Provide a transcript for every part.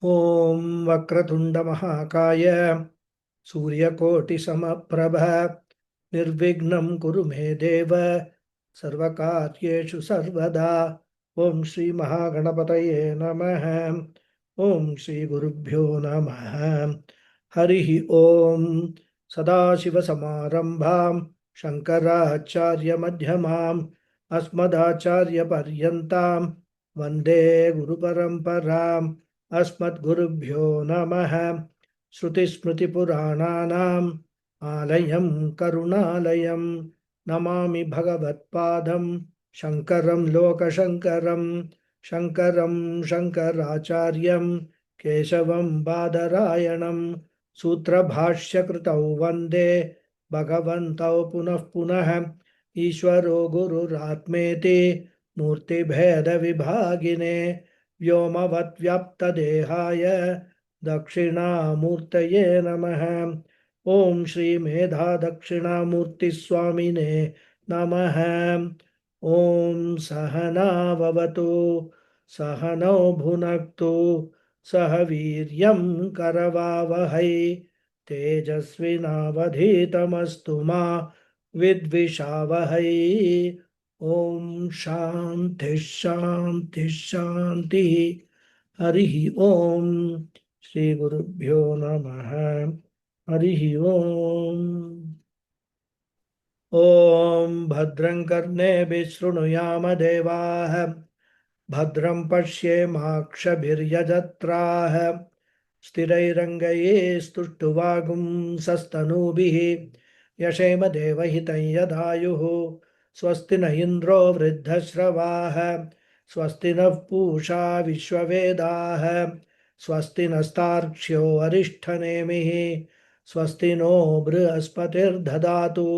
ॐ वक्रतुण्ड महाकाय सूर्यकोटिसमप्रभ निर्विघ्नं कुरु मे देव सर्वकार्येषु सर्वदा। ॐ श्री महागणपतये नमः। ॐ श्री गुरुभ्यो नमः। हरिः ॐ। सदाशिवसमारम्भां शङ्कराचार्यमध्यमाम् अस्मदाचार्यपर्यन्तां वन्दे गुरुपरम्पराम्। अस्मद्गुरुभ्यो नमः। श्रुतिस्मृतिपुराणानाम् आलयं करुणालयं नमामि भगवत्पादं शङ्करं लोकशङ्करं। शङ्करं शङ्कराचार्यं केशवं बादरायणं सूत्रभाष्यकृतौ वन्दे भगवन्तौ पुनः पुनः। ईश्वरो गुरुरात्मेति मूर्तिभेदविभागिने व्योमवद्व्याप्तदेहाय दक्षिणामूर्तये नमः। ॐ श्री मेधा दक्षिणामूर्तिस्वामिने नमः। ॐ सहना भवतु सहनौ भुनक्तु सह वीर्यं करवावहै तेजस्विनावधीतमस्तु मा विद्विषावहै। ॐ शान्ति शान्ति शान्तिः। हरिः ॐ। श्री गुरुभ्यो नमः। हरिः ॐ। ॐ भद्रं कर्णेभिः शृणुयाम देवाः भद्रं पश्येमाक्षभिर्यजत्राः स्थिरैरङ्गैस्तुष्टुवागुंसस्तनूभिः यशेम देवहितं यदायुः। स्वस्ति न इन्द्रो वृद्धश्रवाः स्वस्ति नः पूषा विश्ववेदाः स्वस्ति नस्तार्क्ष्यो अरिष्ठनेमिः स्वस्ति नो बृहस्पतिर्दधातु।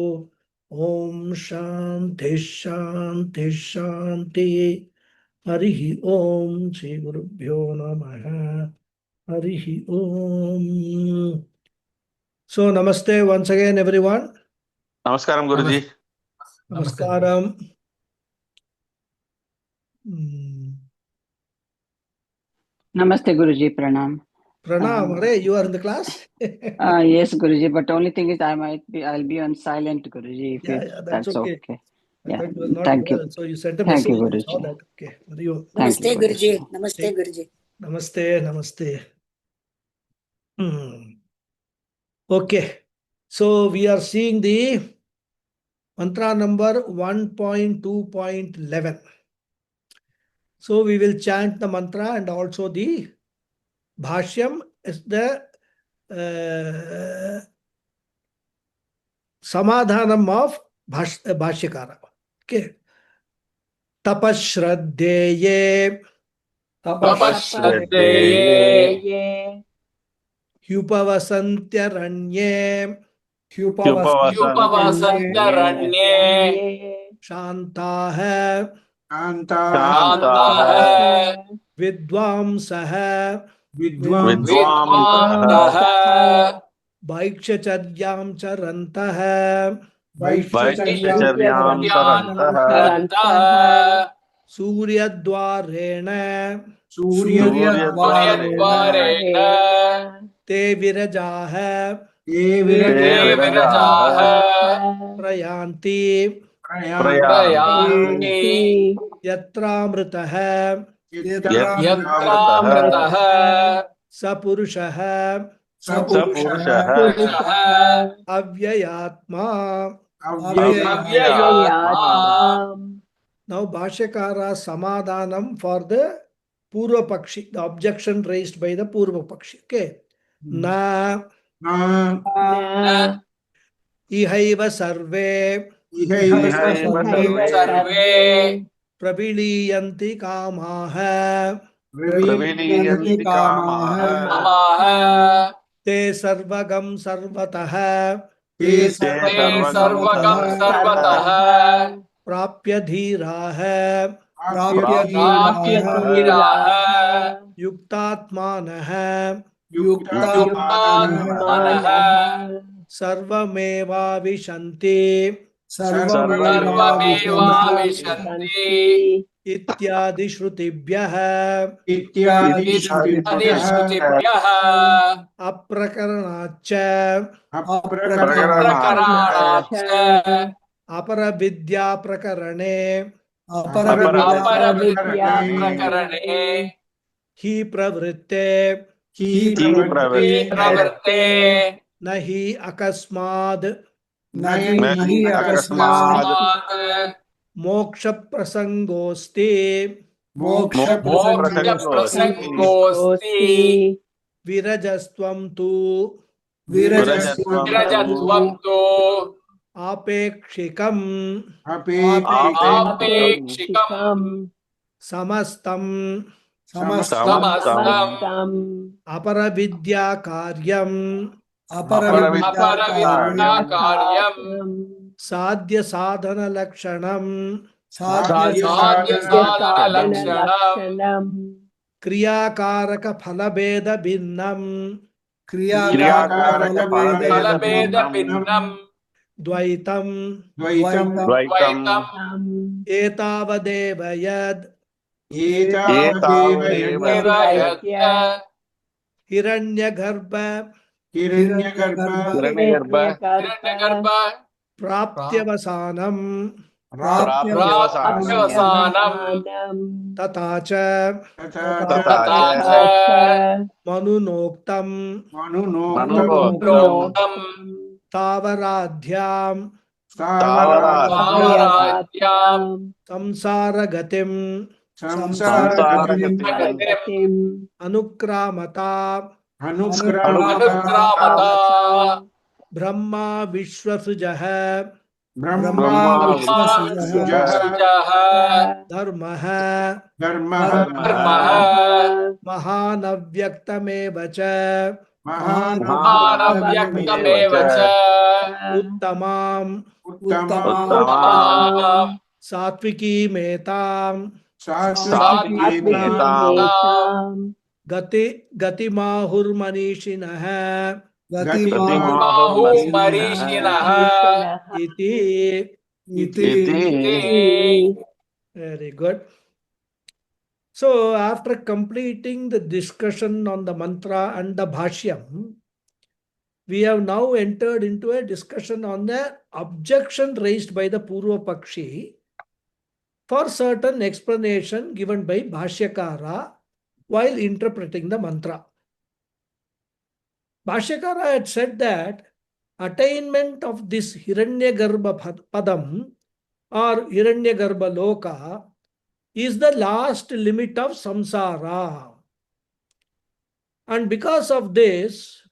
ॐ शान्ति शान्ति शान्तिः। हरिः ॐ। श्री गुरुभ्यो नमः। हरिः ॐ। So namaste once again everyone. Namaskaram Guruji. Namaskaram. Namaste Guruji, pranam. Pranam, you are in the class? Yes Guruji, but only thing is I'll be on silent Guruji, if that's okay. I thought it was not Thank well, you. so you sent a Thank message. you, I Guruji. saw that. Okay. Namaste Guruji. Namaste Guruji. Namaste, namaste. Okay. So we are seeing the mantra number 1.2.11. So we will chant the mantra and also the bhashyam is the samadhanam of bhashyakara. Okay. Tapashraddheye Tapashraddheye Hyupavasantyaranye Hyupavasantyaranye Shantaha Shantaha Vidvamsaha Vidvamsaha Vaikshacharyam charantaha Vaikshacharyam charantaha Suryadvarena Te virajaha Prayanti Yatramritaha Sapurushaha Avyayatma. Now Bhashyakara Samadhanam for the Purva Pakshi, the objection raised by the Purva Pakshi. Okay. Na Ihaiva Sarve Praviliyanti Kamaha Te Sarvagam Sarvataha Prapya Dhiraha Yuktatmanaha Sarvameva Vishanti इत्यादि श्रुतिभ्यः इत्यादिश्रुतिभ्यः अप्रकरणाच्च प्रकरणाच्च अपरविद्या प्रकरणे अपरविद्या प्रकरणे हि प्रवृत्ते हि प्रवृत्ते न हि अकस्माद् न हि अकस्मात् मोक्ष प्रसंगोस्ति मोक्षप्रसङ्गोऽस्ति विरजस्त्वं तु विरजत्वं तु आपेक्षिकम् आपेक्षिकम् समस्तं समस्तं अपरविद्या कार्यम् अपरविद्याकार्यम् साध्य साधन लक्षणम् साध्यसाधनलक्षणम् क्रियाकारक फलभेद भिन्नम् क्रियाकारकफलभेदभिन्नम् द्वैतम् द्वैतम् एतावदेव यद् एतावदेव यत् हिरण्यगर्भ हिरण्यगर्भ प्राप्त्यवसानम् प्राप्त्यवसानम् तथा च तथा च मनुनोक्तम् मनुनोक्तम् तावराध्याम् तावराज्याम् संसारगतिम् संसारगतिम् अनुक्रामता अनुक्रामता ब्रह्मा विश्वसृजः ब्रह्मा विश्वसृजः धर्मः धर्मः महानव्यक्तमेव च महानव्यक्तमेव च उत्तमाम् उत्तमाम् सात्विकीमेताम् सात्विकीमेताम् गतिमाहुर्मनीषिणः गतिमाहुर्मनीषिणः इति इति Very good. So after completing the discussion on the mantra and the bhashyam, we have now entered into a discussion on the objection raised by the Purva Pakshi for certain explanation given by Bhashyakara while interpreting the mantra. Bhashyakara had said that attainment of this Hiranyagarbha Padam or Hiranyagarbha Loka is the last limit of samsara. And because of this,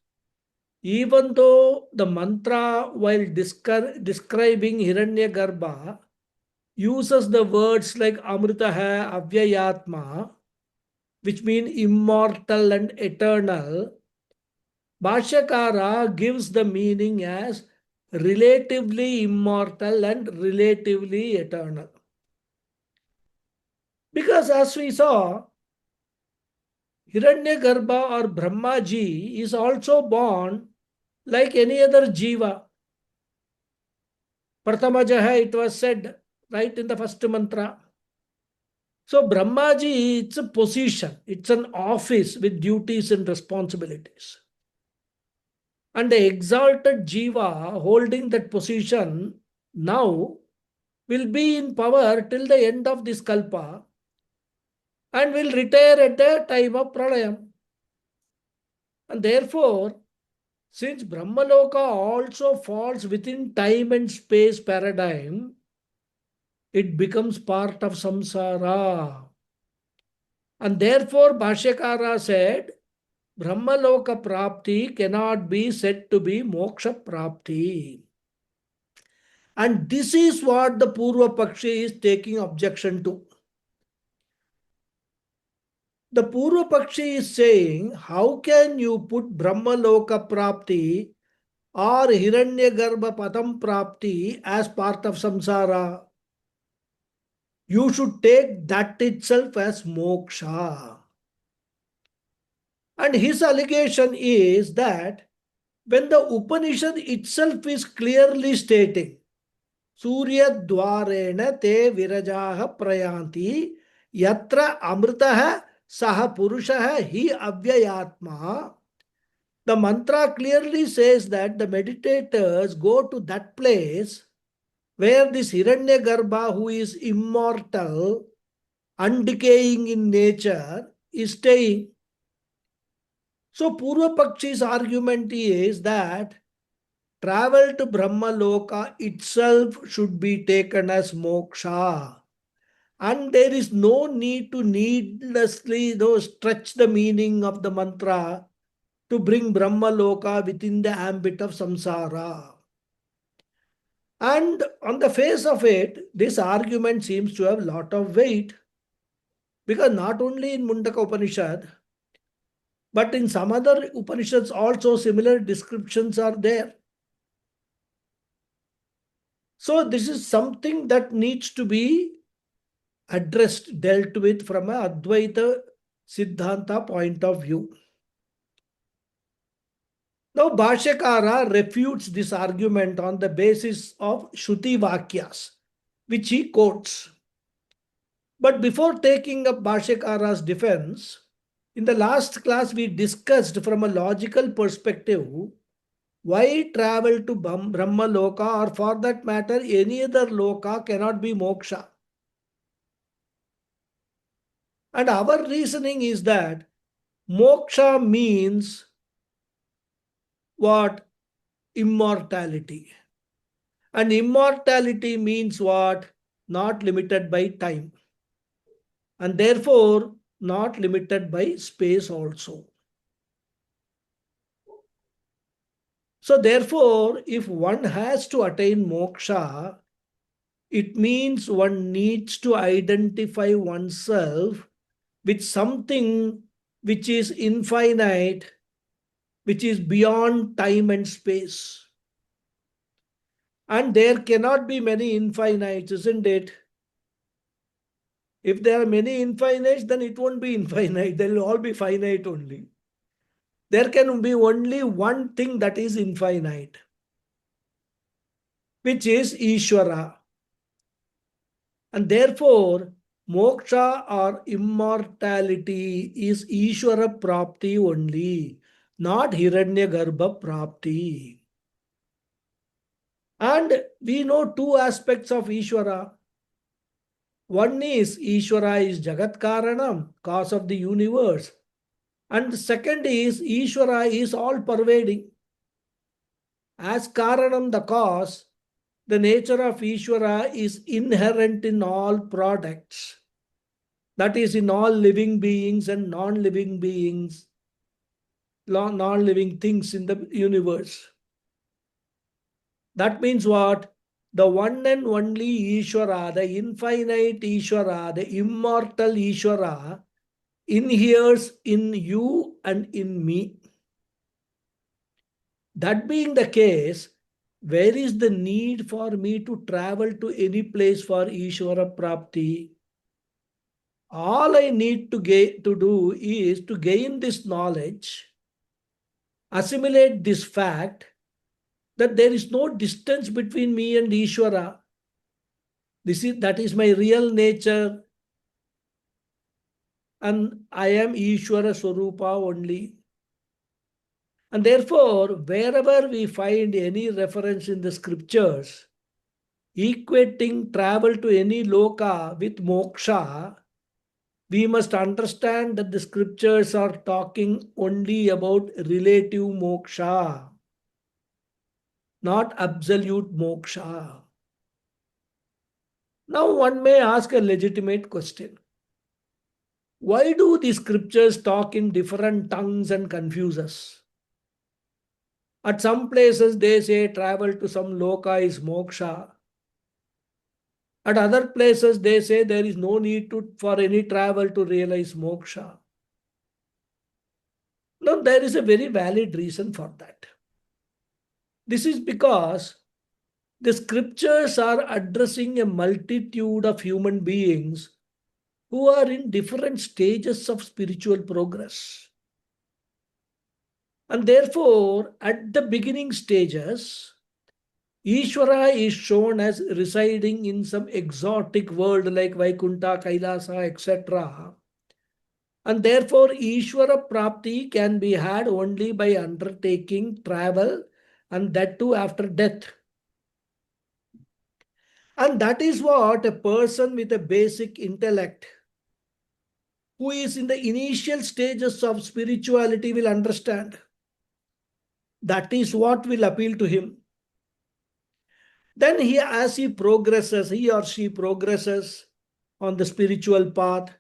even though the mantra while describing Hiranyagarbha uses the words like Amritaha, Avyayatma, which mean immortal and eternal, Bhashyakara gives the meaning as relatively immortal and relatively eternal. Because as we saw, Hiranyagarbha or Brahmaji is also born like any other jiva. Prathamajaha, it was said right in the first mantra. So Brahmaji, it's a position, it's an office with duties and responsibilities. And the exalted jiva holding that position now will be in power till the end of this kalpa and will retire at the time of pralayam. And therefore, since Brahmaloka also falls within time and space paradigm, it becomes part of samsara. And therefore, Bhashyakara said, Brahmaloka Prapti cannot be said to be Moksha Prapti. And this is what the Purva Pakshi is taking objection to. The Purva Pakshi is saying, how can you put Brahmaloka Prapti or Hiranyagarbha Padam Prapti as part of samsara? You should take that itself as moksha. And his allegation is that when the Upanishad itself is clearly stating, Surya Dwarena te virajaha prayanti Yatra amritaha saha purushaha hi avyayatma. The mantra clearly says that the meditators go to that place where this Hiranyagarbha, who is immortal, undecaying in nature, is staying. So Purva Pakshi's argument is that travel to Brahma Loka itself should be taken as moksha. And there is no need to needlessly stretch the meaning of the mantra to bring Brahma Loka within the ambit of samsara. And on the face of it, this argument seems to have a lot of weight, because not only in Mundaka Upanishad, but in some other Upanishads also similar descriptions are there. So this is something that needs to be addressed, dealt with from a Advaita Siddhanta point of view. Now Bhashyakara refutes this argument on the basis of Shruti Vakyas, which he quotes. But before taking up Bhashyakara's defense, in the last class we discussed from a logical perspective why travel to Brahma Loka, or for that matter any other Loka, cannot be moksha. And our reasoning is that moksha means what? Immortality. And immortality means what? Not limited by time. And therefore not limited by space also. So therefore, if one has to attain moksha, it means one needs to identify oneself with something which is infinite, which is beyond time and space. And there cannot be many infinites, isn't it? If there are many infinites, then it won't be infinite. They will all be finite only. There can be only one thing that is infinite, which is Ishvara. And therefore, moksha or immortality is Ishvara Prapti only, not Hiranyagarbha Prapti. And we know two aspects of Ishvara. One is Ishvara is Jagat Karanam, cause of the universe. And the second is Ishvara is all pervading. As Karanam, the cause, the nature of Ishvara is inherent in all products. That is, in all living beings and non-living beings, non-living things in the universe. That means what? The one and only Ishvara, the infinite Ishvara, the immortal Ishvara, inheres in you and in me. That being the case, where is the need for me to travel to any place for Ishvara Prapti? All I need to do is to gain this knowledge, assimilate this fact that there is no distance between me and Ishvara. That is my real nature, and I am Ishvara Swarupa only. And therefore, wherever we find any reference in the scriptures equating travel to any loka with moksha, we must understand that the scriptures are talking only about relative moksha, not absolute moksha. Now one may ask a legitimate question. Why do the scriptures talk in different tongues and confuse us? At some places they say travel to some loka is moksha. At other places they say there is no need for any travel to realize moksha. Now there is a very valid reason for that. This is because the scriptures are addressing a multitude of human beings who are in different stages of spiritual progress. And therefore, at the beginning stages, Ishvara is shown as residing in some exotic world like Vaikunta, Kailasa, etc. And therefore, Ishvara Prapti can be had only by undertaking travel, and that too after death. And that is what a person with a basic intellect, who is in the initial stages of spirituality, will understand. That is what will appeal to him. Then as he progresses, he or she progresses on the spiritual path,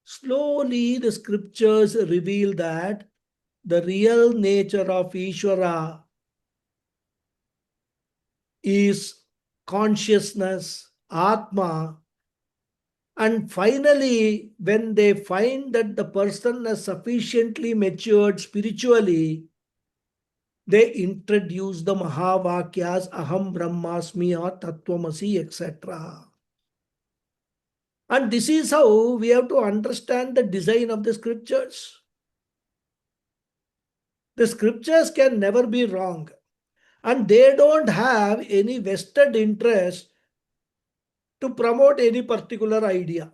slowly the scriptures reveal that the real nature of Ishvara is consciousness, Atma. And finally, when they find that the person has sufficiently matured spiritually, they introduce the Mahavakyas, Aham Brahmasmi or Tattvamasi, etc. And this is how we have to understand the design of the scriptures. The scriptures can never be wrong, and they don't have any vested interest to promote any particular idea.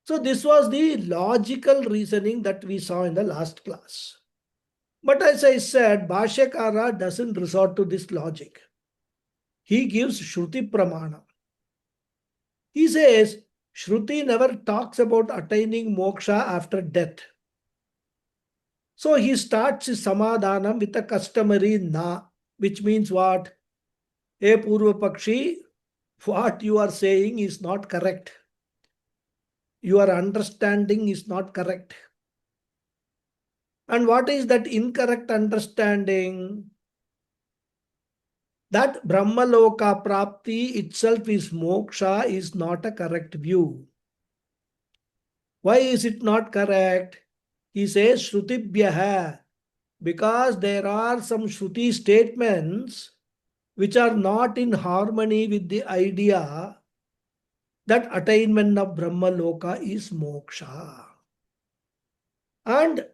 So this was the logical reasoning that we saw in the last class. But as I said, Bhashyakara doesn't resort to this logic. He gives Shruti Pramana. He says, Shruti never talks about attaining moksha after death. So he starts his Samadhanam with a customary na, which means what? Hey Purva Pakshi, what you are saying is not correct. Your understanding is not correct. And what is that incorrect understanding? That Brahmaloka Prapti itself is moksha is not a correct view. Why is it not correct? He says Shrutibhyaha, because there are some Shruti statements which are not in harmony with the idea that attainment of Brahmaloka is moksha. And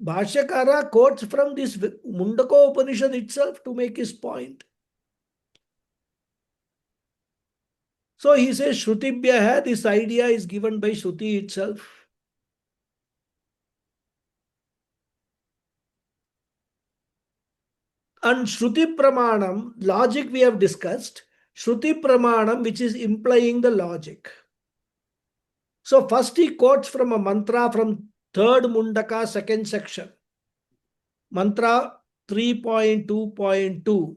Bhashyakara quotes from this Mundaka Upanishad itself to make his point. So he says Shrutibhyaha, this idea is given by Shruti itself. And Shruti Pramanam, logic we have discussed, Shruti Pramanam which is implying the logic. So first he quotes from a mantra from third Mundaka, second section. Mantra 3.2.2,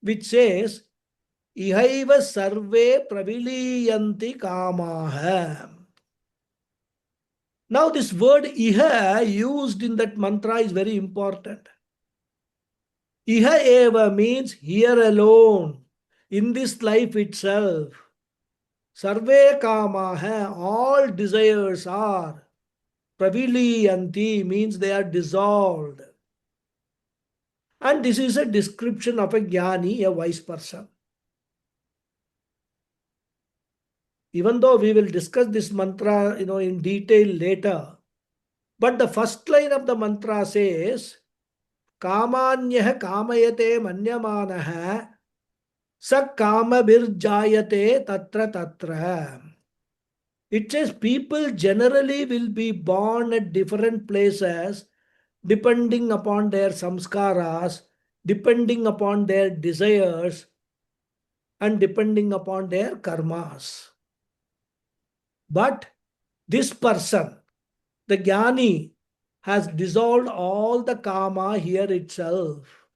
which says, Ihaiva sarve praviliyanti kamaha. Now this word iha used in that mantra is very important. Iha eva means here alone, in this life itself. Sarve kamaha, all desires are. Praviliyanti means they are dissolved. And this is a description of a jnani, a wise person. Even though we will discuss this mantra, in detail later, but the first line of the mantra says, Kamanyah kamayate manyamanaha sa kamabirjayate tatra tatra. It says people generally will be born at different places depending upon their samskaras, depending upon their desires, and depending upon their karmas. But this person, the jnani, has dissolved all the kama here itself.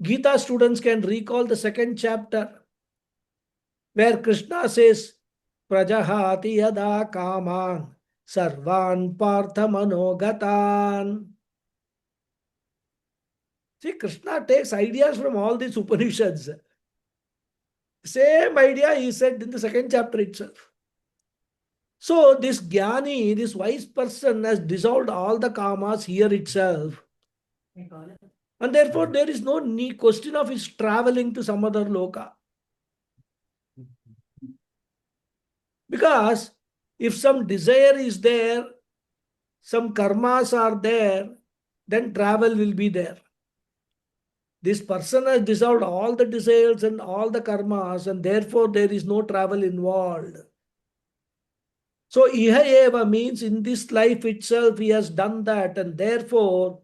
Gita students can recall the second chapter where Krishna says, Prajahati yada kaman sarvan partha manogatan. See, Krishna takes ideas from all these Upanishads. Same idea he said in the second chapter itself. So this jnani, this wise person has dissolved all the kamas here itself. And therefore there is no question of his traveling to some other loka. Because if some desire is there, some karmas are there, then travel will be there. This person has dissolved all the desires and all the karmas, and therefore there is no travel involved. So iha eva means in this life itself he has done that, and therefore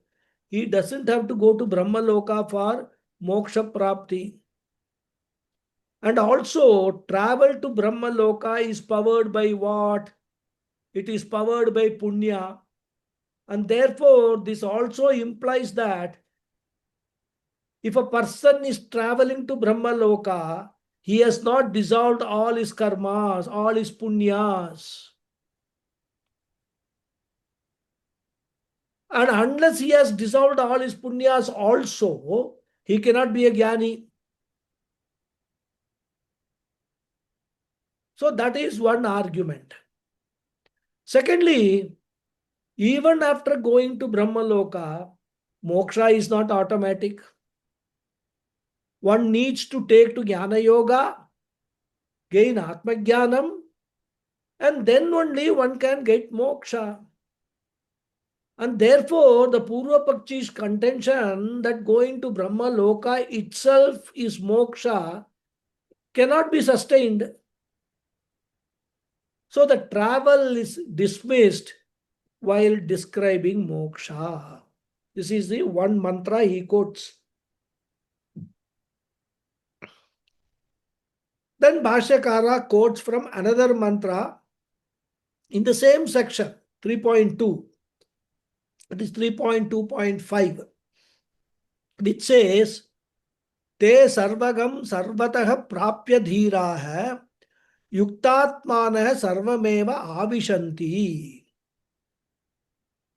he doesn't have to go to Brahma Loka for moksha prapti. And also travel to Brahma Loka is powered by what? It is powered by punya. And therefore this also implies that if a person is traveling to Brahma Loka, he has not dissolved all his karmas, all his punyas. And unless he has dissolved all his punyas also, he cannot be a jnani. So that is one argument. Secondly, even after going to Brahma Loka, moksha is not automatic. One needs to take to Jnana Yoga, gain Atma Jnanam, and then only one can get moksha. And therefore, the Purva Pakshi's contention that going to Brahma Loka itself is moksha cannot be sustained. So the travel is dismissed while describing moksha. This is the one mantra he quotes. Then Bhashyakara quotes from another mantra in the same section, 3.2. It is 3.2.5, which says, Te sarvagam sarvatah prapya dhiraha yuktatmanah sarvameva avishanti.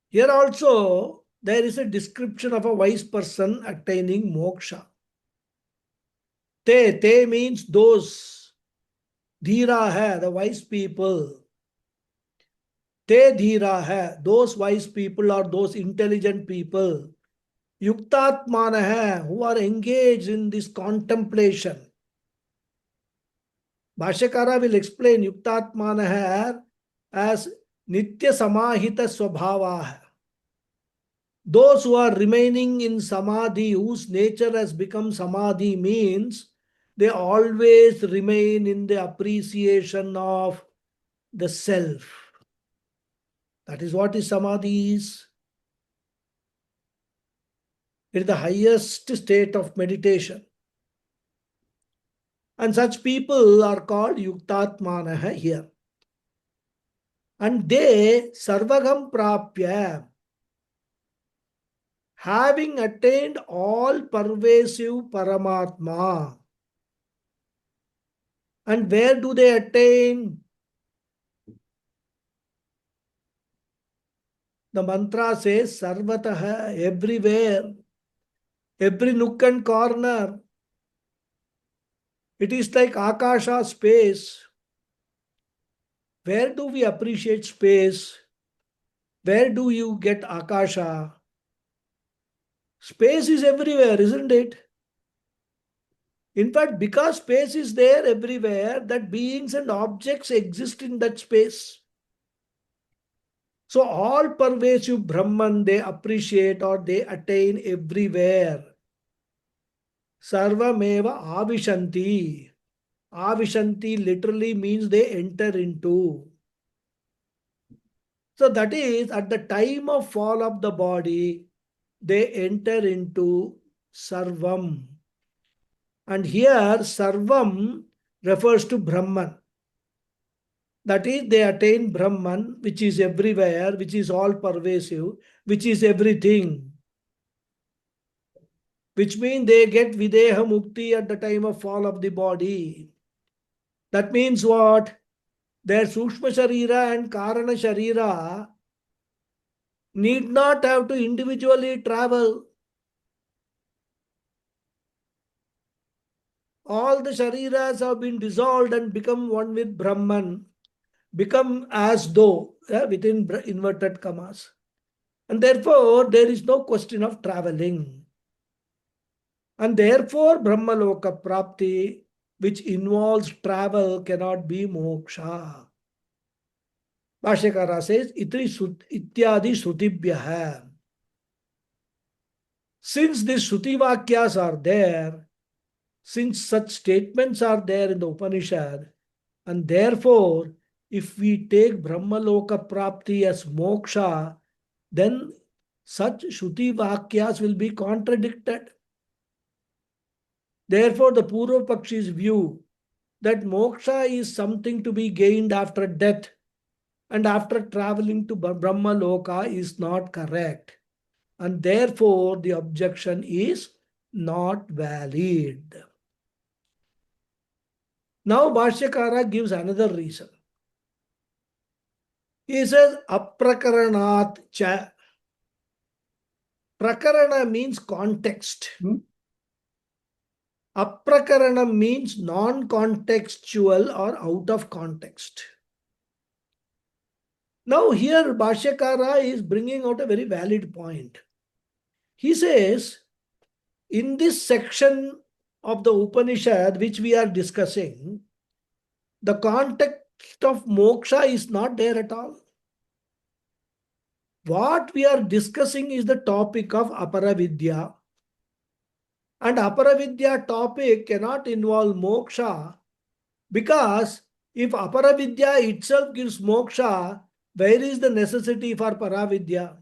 Here also there is a description of a wise person attaining moksha. Te means those. Dhiraha, the wise people. Te dhiraha, those wise people or those intelligent people. Yuktatmanah, who are engaged in this contemplation. Bhashyakara will explain Yuktatmanah as Nitya Samahita Swabhavah. Those who are remaining in Samadhi, whose nature has become Samadhi, means they always remain in the appreciation of the self. That is what is Samadhi is. It is the highest state of meditation. And such people are called Yuktatmanah here. And they Sarvagam Prapya, having attained all pervasive Paramatma. And where do they attain? The mantra says Sarvataha, everywhere, every nook and corner. It is like Akasha, space. Where do we appreciate space? Where do you get Akasha? Space is everywhere, isn't it? In fact, because space is there everywhere, that beings and objects exist in that space. So all pervasive Brahman they appreciate or they attain everywhere. Sarvameva avishanti. Avishanti literally means they enter into. So that is at the time of fall of the body, they enter into Sarvam. And here Sarvam refers to Brahman. That is, they attain Brahman, which is everywhere, which is all pervasive, which is everything. Which means they get Videha Mukti at the time of fall of the body. That means what? Their Sukshma Sharira and Karana Sharira need not have to individually travel. All the Shariras have been dissolved and become one with Brahman. Become as though, within inverted commas. And therefore, there is no question of traveling. And therefore, Brahmaloka Prapti, which involves travel, cannot be moksha. Bhashyakara says, Ityadi Shrutibhyaha. Since these Shruti Vakyas are there, since such statements are there in the Upanishad, and therefore, if we take Brahmaloka Prapti as moksha, then such Shruti Vakyas will be contradicted. Therefore, the Purva Pakshi's view that moksha is something to be gained after death and after traveling to Brahmaloka is not correct. And therefore, the objection is not valid. Now, Bhashyakara gives another reason. He says, Aprakaranat cha. Prakarana means context. Aprakarana means non-contextual or out of context. Now here Bhashyakara is bringing out a very valid point. He says, in this section of the Upanishad which we are discussing, the context of moksha is not there at all. What we are discussing is the topic of aparavidya. And aparavidya topic cannot involve moksha, because if aparavidya itself gives moksha, where is the necessity for paravidya?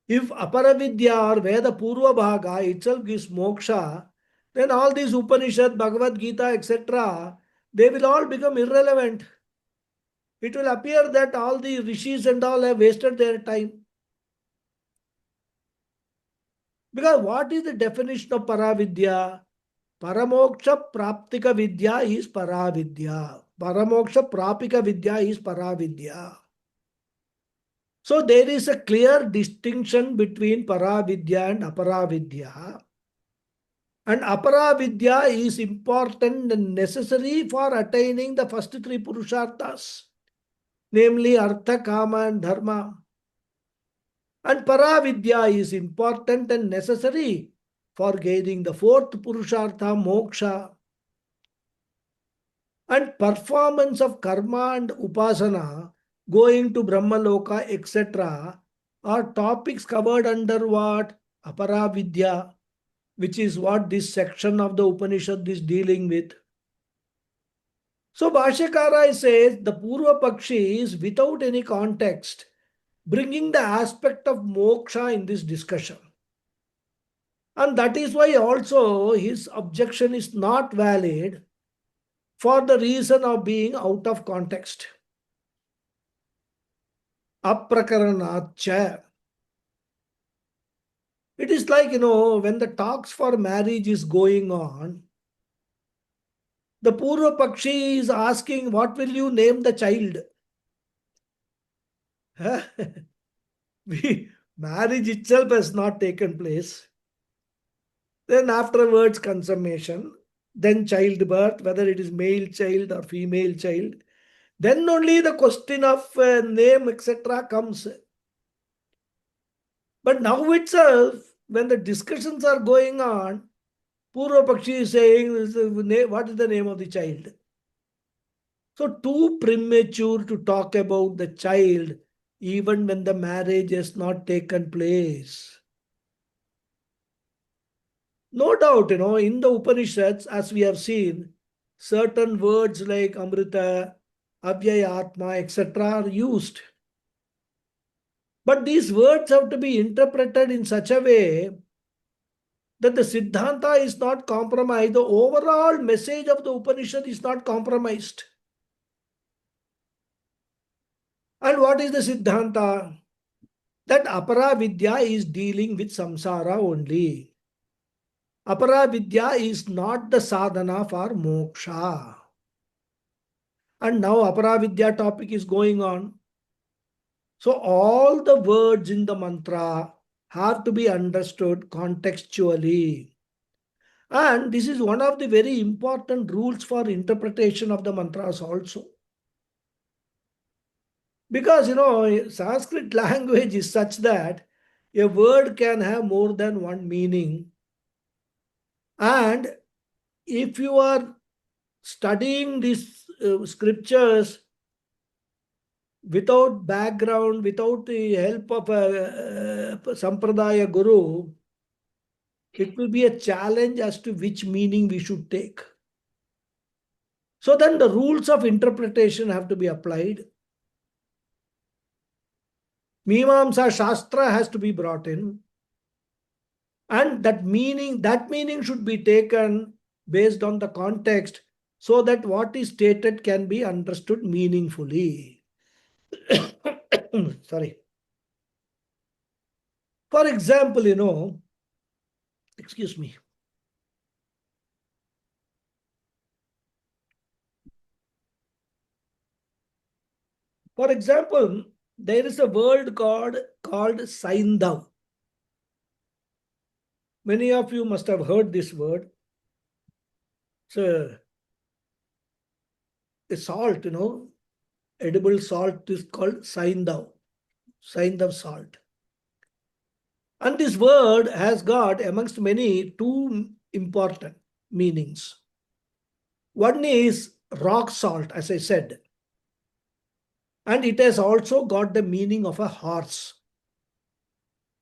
If aparavidya or Veda Purva Bhaga itself gives moksha, then all these Upanishad, Bhagavad Gita, etc., they will all become irrelevant. It will appear that all the rishis and all have wasted their time. Because what is the definition of paravidya? Paramoksha praptika vidya is paravidya. Paramoksha prapika vidya is paravidya. So there is a clear distinction between paravidya and aparavidya. And aparavidya is important and necessary for attaining the first three purusharthas, namely artha, kama and dharma. And paravidya is important and necessary for gaining the fourth purushartha, moksha. And performance of karma and upasana, going to Brahmaloka, etc., are topics covered under what? Aparavidya, which is what this section of the Upanishad is dealing with. So Bhashyakara says the Purva Pakshi is without any context, bringing the aspect of moksha in this discussion. And that is why also his objection is not valid, for the reason of being out of context. Aprakaranatcha. It is like, when the talks for marriage is going on, the Purva Pakshi is asking, what will you name the child? Marriage itself has not taken place. Then afterwards consummation, then childbirth, whether it is male child or female child. Then only the question of name, etc. comes. But now itself, when the discussions are going on, Purva Pakshi is saying, what is the name of the child? So too premature to talk about the child, even when the marriage has not taken place. No doubt, in the Upanishads, as we have seen, certain words like Amrita, Avyaya Atma, etc. are used. But these words have to be interpreted in such a way that the Siddhanta is not compromised. The overall message of the Upanishad is not compromised. And what is the Siddhanta? That aparavidya is dealing with samsara only. Aparavidya is not the sadhana for moksha. And now aparavidya topic is going on. So all the words in the mantra have to be understood contextually. And this is one of the very important rules for interpretation of the mantras also. Because, Sanskrit language is such that a word can have more than one meaning. And if you are studying these scriptures without background, without the help of a Sampradaya Guru, it will be a challenge as to which meaning we should take. So then the rules of interpretation have to be applied. Mimamsa Shastra has to be brought in. And that meaning should be taken based on the context so that what is stated can be understood meaningfully. Sorry. For example, excuse me. For example, there is a word called Saindav. Many of you must have heard this word. It's a salt, edible salt is called Saindav salt. And this word has got, amongst many, two important meanings. One is rock salt, as I said. And it has also got the meaning of a horse.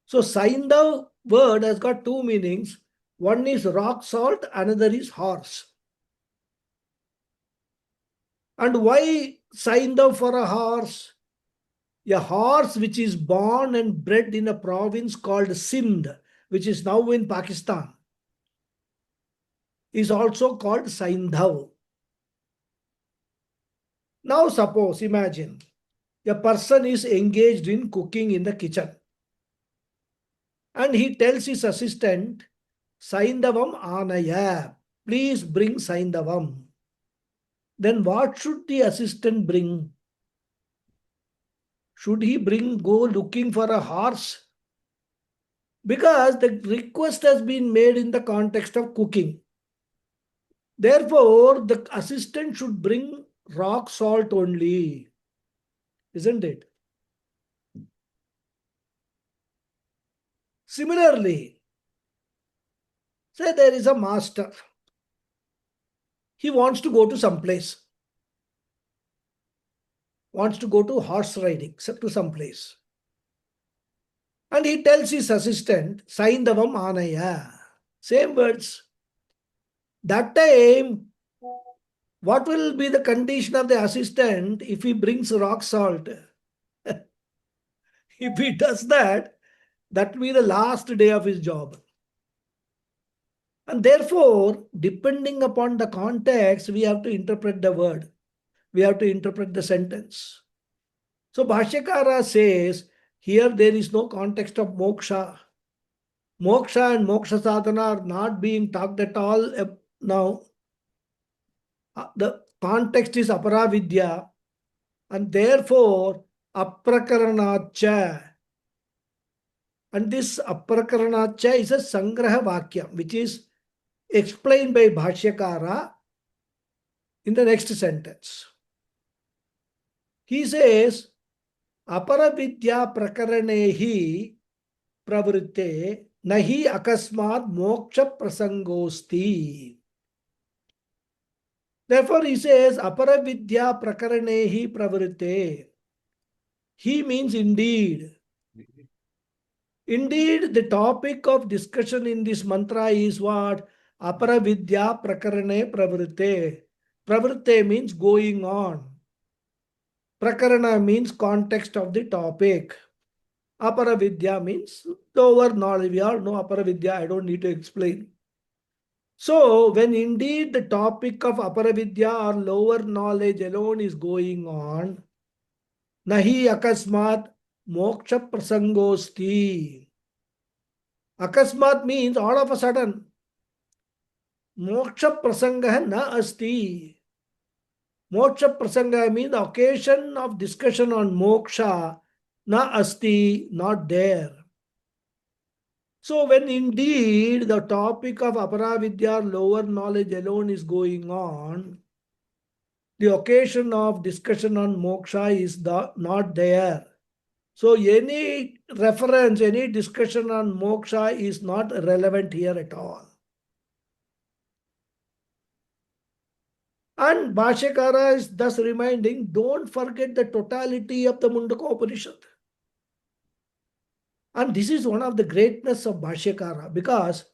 So Saindav word has got two meanings. One is rock salt, another is horse. And why Saindav for a horse? A horse which is born and bred in a province called Sindh, which is now in Pakistan, is also called Saindhav. Now suppose, imagine, a person is engaged in cooking in the kitchen. And he tells his assistant, Saindhavam Anaya, please bring Saindhavam. Then what should the assistant bring? Should he go looking for a horse? Because the request has been made in the context of cooking. Therefore, the assistant should bring rock salt only. Isn't it? Similarly, say there is a master. He wants to go to some place. Wants to go to horse riding to some place. And he tells his assistant, Saindavam Anaya. Same words. That time, what will be the condition of the assistant if he brings rock salt? If he does that, that will be the last day of his job. And therefore, depending upon the context, we have to interpret the word. We have to interpret the sentence. So Bhashyakara says, here there is no context of moksha. Moksha and moksha sadhana are not being talked at all now. The context is aparavidya, and therefore aprakaranacha. And this aprakaranacha is a sangraha vakya, which is explained by Bhashyakara in the next sentence. He says, aparavidya prakaranehi pravritte nahi akasmat moksha prasangosti. Therefore, he says, aparavidya prakaranehi pravritte. He means indeed. Indeed, the topic of discussion in this mantra is what? Aparavidya prakarane pravritte. Pravritte means going on. Prakarana means context of the topic. Aparavidya means lower knowledge. We all know aparavidya. I don't need to explain. So, when indeed the topic of aparavidya or lower knowledge alone is going on, nahi akasmat moksha prasangosti. Akasmat means all of a sudden. Moksha prasanga na asti. Moksha prasanga means the occasion of discussion on moksha na asti, not there. So when indeed the topic of aparavidya, lower knowledge alone is going on, the occasion of discussion on moksha is not there. So any reference, any discussion on moksha is not relevant here at all. And Bhashyakara is thus reminding, don't forget the totality of the Mundaka Upanishad. And this is one of the greatness of Bhashyakara, because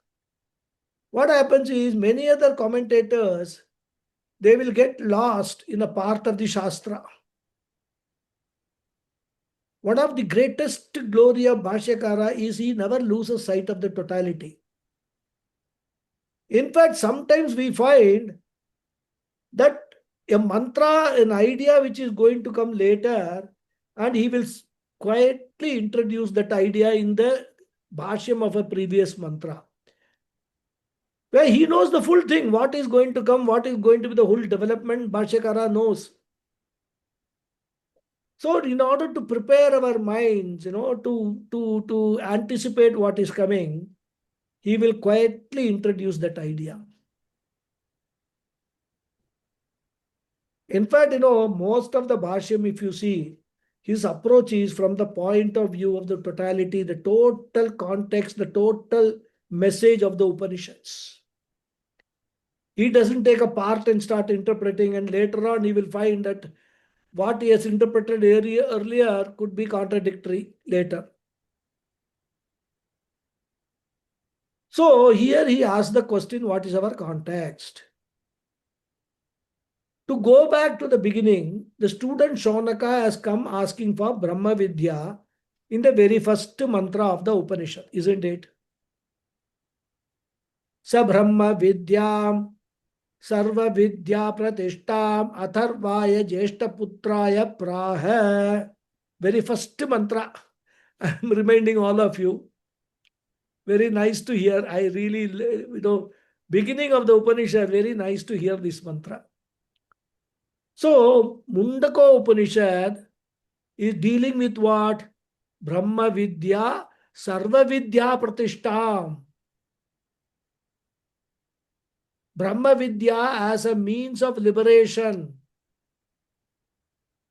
what happens is many other commentators, they will get lost in a part of the Shastra. One of the greatest glory of Bhashyakara is he never loses sight of the totality. In fact, sometimes we find that a mantra, an idea which is going to come later, and he will quietly introduce that idea in the bhashyam of a previous mantra, where he knows the full thing, what is going to come, what is going to be the whole development, Bhashyakara knows. So in order to prepare our minds, to anticipate what is coming, he will quietly introduce that idea. In fact, most of the Bhashyam, if you see, his approach is from the point of view of the totality, the total context, the total message of the Upanishads. He doesn't take a part and start interpreting, and later on he will find that what he has interpreted earlier could be contradictory later. So here he asks the question, what is our context? To go back to the beginning, the student Shaunaka has come asking for Brahma Vidya in the very first mantra of the Upanishad, isn't it? Sa Brahma Vidyam Sarva Vidya Pratishtam Atharvaya Jeshta Putraya Praha. Very first mantra. I am reminding all of you. Very nice to hear. I really, beginning of the Upanishad, very nice to hear this mantra. So, Mundaka Upanishad is dealing with what? Brahma Vidya, Sarva Vidya Pratishtam. Brahma Vidya as a means of liberation.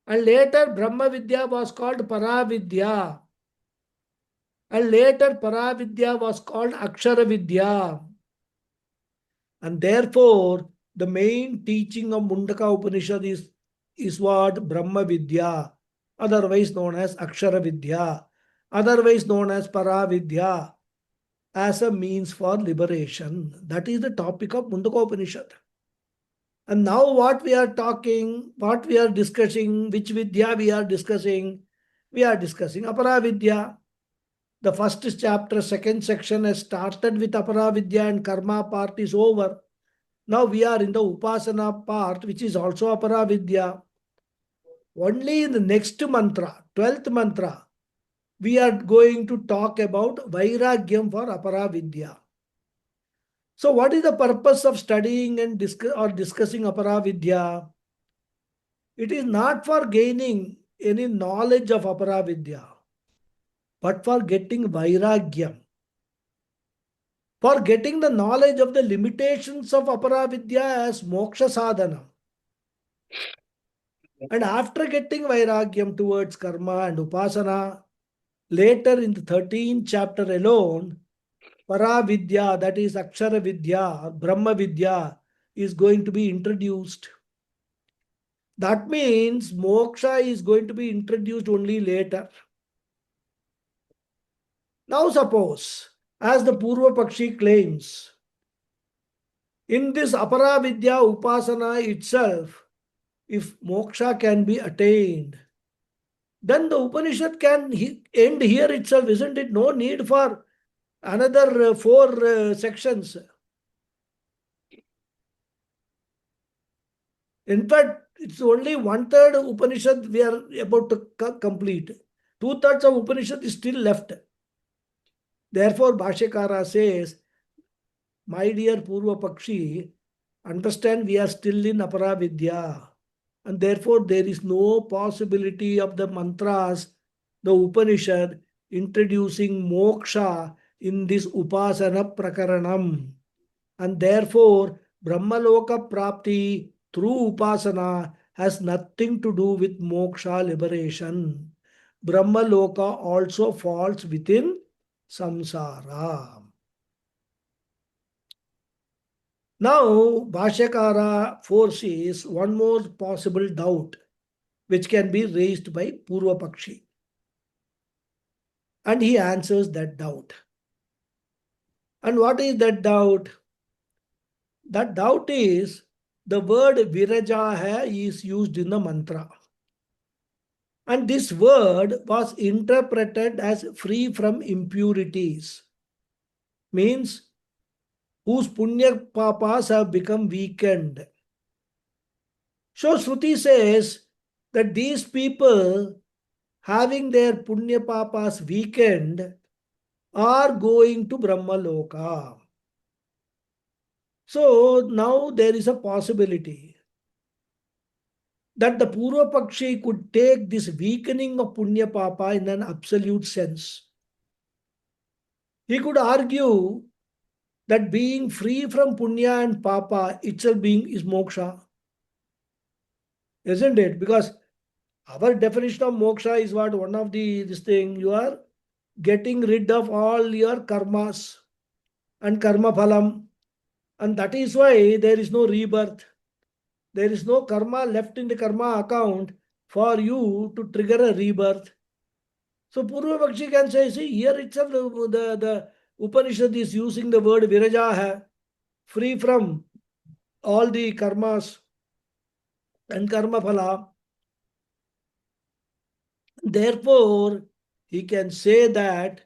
And later Brahma Vidya was called Paravidya. And later Paravidya was called Akshara Vidya. And therefore, the main teaching of Mundaka Upanishad is what? Brahma Vidya, otherwise known as Akshara Vidya, otherwise known as Paravidya, as a means for liberation. That is the topic of Mundaka Upanishad. And now what we are talking, what we are discussing, which Vidya we are discussing Aparavidya. The first chapter, second section has started with Aparavidya and Karma part is over. Now we are in the Upasana part, which is also Aparavidya. Only in the next mantra, 12th mantra, we are going to talk about Vairagyam for Aparavidya. So what is the purpose of studying and discussing Aparavidya? It is not for gaining any knowledge of Aparavidya, but for getting Vairagyam. For getting the knowledge of the limitations of Aparavidya as moksha sadhana. And after getting Vairagyam towards karma and upasana, later in the 13th chapter alone, Paravidya, that is Akshara Vidya or Brahma Vidya, is going to be introduced. That means moksha is going to be introduced only later. Now suppose, as the Purva Pakshi claims, in this Aparavidya Upasana itself, if moksha can be attained, then the Upanishad can end here itself, isn't it? No need for another 4 sections. In fact, it's only 1/3 Upanishad we are about to complete. 2/3 of Upanishad is still left. Therefore, Bhashyakara says, my dear Purva Pakshi, understand we are still in Aparavidya. And therefore, there is no possibility of the mantras, the Upanishad, introducing moksha in this Upasana Prakaranam. And therefore, Brahmaloka Prapti through Upasana has nothing to do with moksha liberation. Brahmaloka also falls within samsara. Now, Bhashyakara foresees one more possible doubt which can be raised by Purva Pakshi. And he answers that doubt. And what is that doubt? That doubt is the word Viraja hai is used in the mantra. And this word was interpreted as free from impurities. Means whose punya papas have become weakened. So Shruti says that these people having their punya papas weakened are going to Brahmaloka. So now there is a possibility that the Purva Pakshi could take this weakening of punya papa in an absolute sense. He could argue that being free from punya and papa itself being is moksha. Isn't it? Because our definition of moksha is what? One of this thing, you are getting rid of all your karmas and karma phalam. And that is why there is no rebirth. There is no karma left in the karma account for you to trigger a rebirth. So Purva Pakshi can say, see, here itself the Upanishad is using the word viraja, free from all the karmas and karma phala. Therefore, he can say that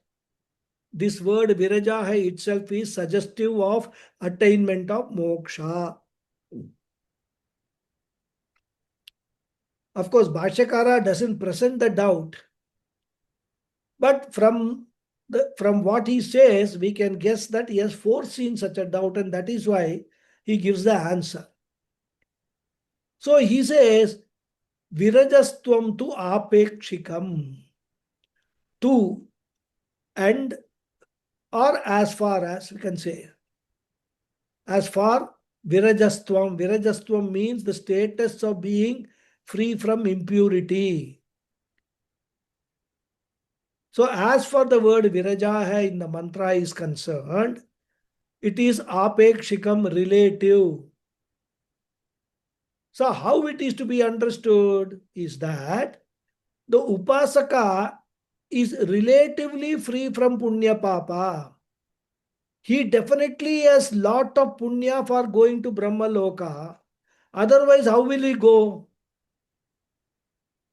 this word viraja itself is suggestive of attainment of moksha. Of course, Bhashyakara doesn't present the doubt. But from what he says, we can guess that he has foreseen such a doubt, and that is why he gives the answer. So he says, Virajastvam tu apekshikam. To and or as far as, we can say. As far Virajastvam means the status of being free from impurity. So as for the word Viraja in the mantra is concerned, it is apekshikam, relative. So how it is to be understood is that the upasaka is relatively free from punya papa. He definitely has lot of punya for going to Brahmaloka. Otherwise, how will he go?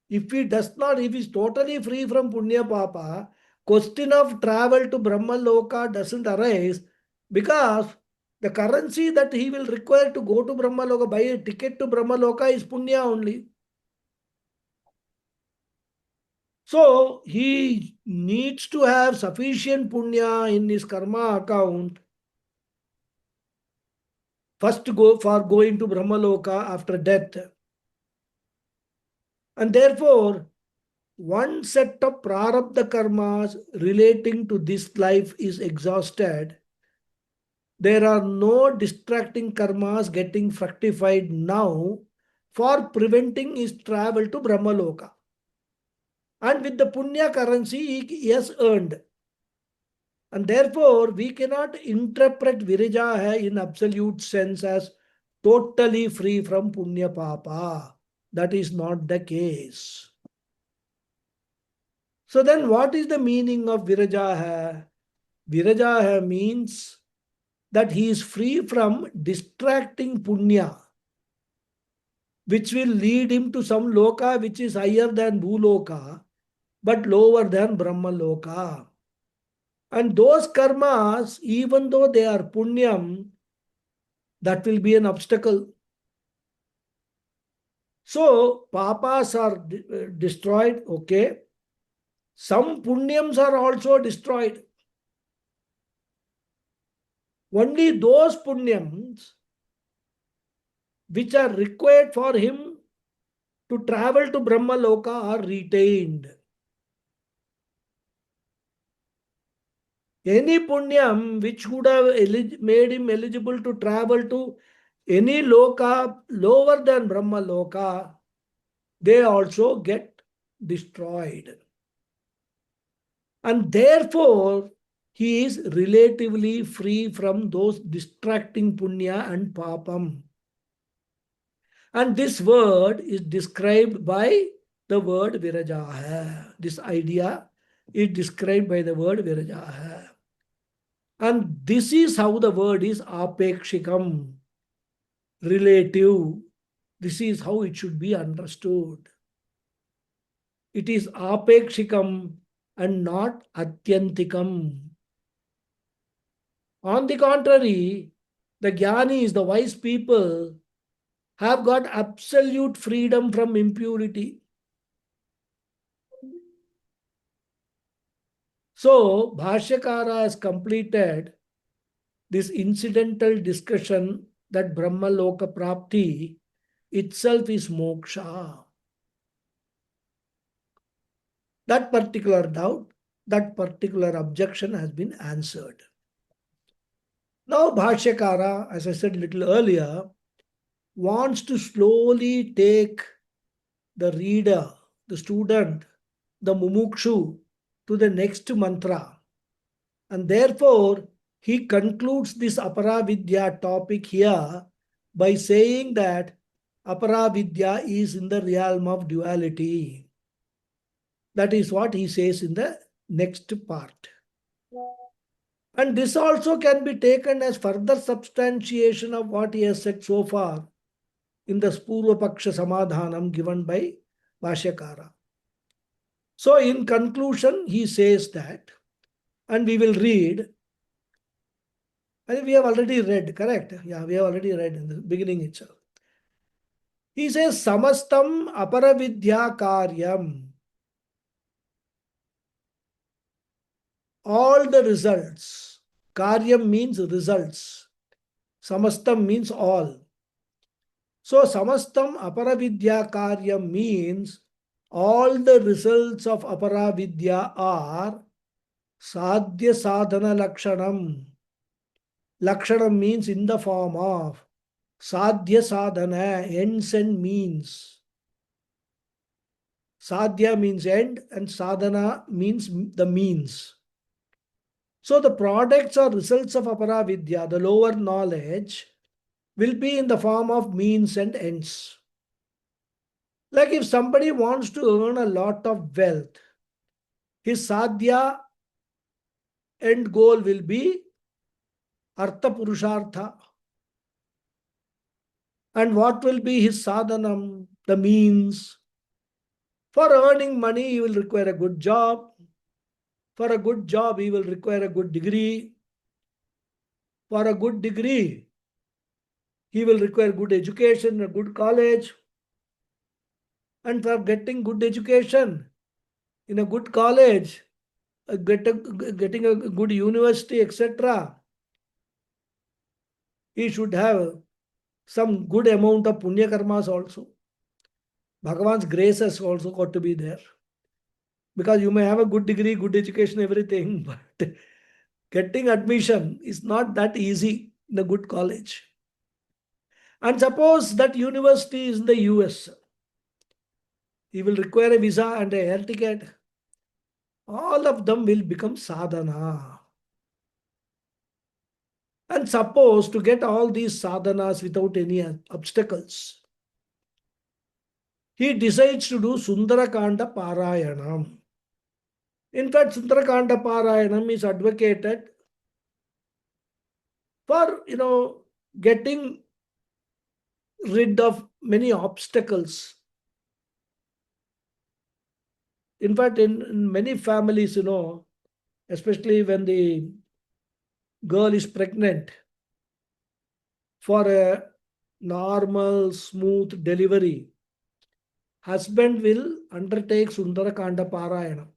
If he is totally free from punya papa, question of travel to Brahmaloka doesn't arise, because the currency that he will require to go to Brahmaloka, buy a ticket to Brahmaloka, is punya only. So he needs to have sufficient punya in his karma account first to go for going to Brahmaloka after death. And therefore, one set of prarabdha karmas relating to this life is exhausted. There are no distracting karmas getting fructified now for preventing his travel to Brahmaloka. And with the punya currency he has earned. And therefore, we cannot interpret Viraja in absolute sense as totally free from punya papa. That is not the case. So then what is the meaning of Viraja? Viraja means that he is free from distracting punya, which will lead him to some loka which is higher than Bhuloka, but lower than Brahmaloka. And those karmas, even though they are punyam, that will be an obstacle. So, papas are destroyed, okay. Some punyams are also destroyed. Only those punyams which are required for him to travel to Brahmaloka are retained. Any punyam which would have made him eligible to travel to any loka lower than Brahmaloka, they also get destroyed. And therefore, he is relatively free from those distracting punya and papam. And this word is described by the word virajaha. This idea is described by the word virajaha. And this is how the word is apekshikam, relative. This is how it should be understood. It is apekshikam and not atyantikam. On the contrary, the jnanis, the wise people, have got absolute freedom from impurity. So, Bhashyakara has completed this incidental discussion that Brahma Loka Prapti itself is moksha. That particular doubt, that particular objection has been answered. Now, Bhashyakara, as I said a little earlier, wants to slowly take the reader, the student, the mumukshu to the next mantra. And therefore, he concludes this Aparavidya topic here by saying that Aparavidya is in the realm of duality. That is what he says in the next part. And this also can be taken as further substantiation of what he has said so far in the Purva Paksha Samadhanam given by Bhashyakara. So in conclusion, he says that, and we will read. I think we have already read, correct? Yeah, we have already read in the beginning itself. He says, Samastam Aparavidya Karyam. All the results. Karyam means results. Samastam means all. So Samastam Aparavidya Karyam means all the results of Aparavidya are Sadhya Sadhana Lakshanam. Lakshanam means in the form of. Sadhya Sadhana, ends and means. Sadhya means end and sadhana means the means. So the products or results of Aparavidya, the lower knowledge, will be in the form of means and ends. Like if somebody wants to earn a lot of wealth, his sadhya end goal will be artha purushartha. And what will be his sadhanam? The means. For earning money, he will require a good job. For a good job, he will require a good degree. For a good degree, he will require good education, a good college. And for getting good education in a good college, getting a good university, etc., he should have some good amount of punya karmas also. Bhagavan's grace has also got to be there. Because you may have a good degree, good education, everything, but getting admission is not that easy in a good college. And suppose that university is in the US. He will require a visa and a air ticket. All of them will become sadhana. And suppose to get all these sadhanas without any obstacles, he decides to do Sundarakanda Parayanam. In fact, Sundarakanda Parayanam is advocated for, getting rid of many obstacles. In fact, in many families, especially when the girl is pregnant, for a normal, smooth delivery, husband will undertake Sundarakanda Parayanam.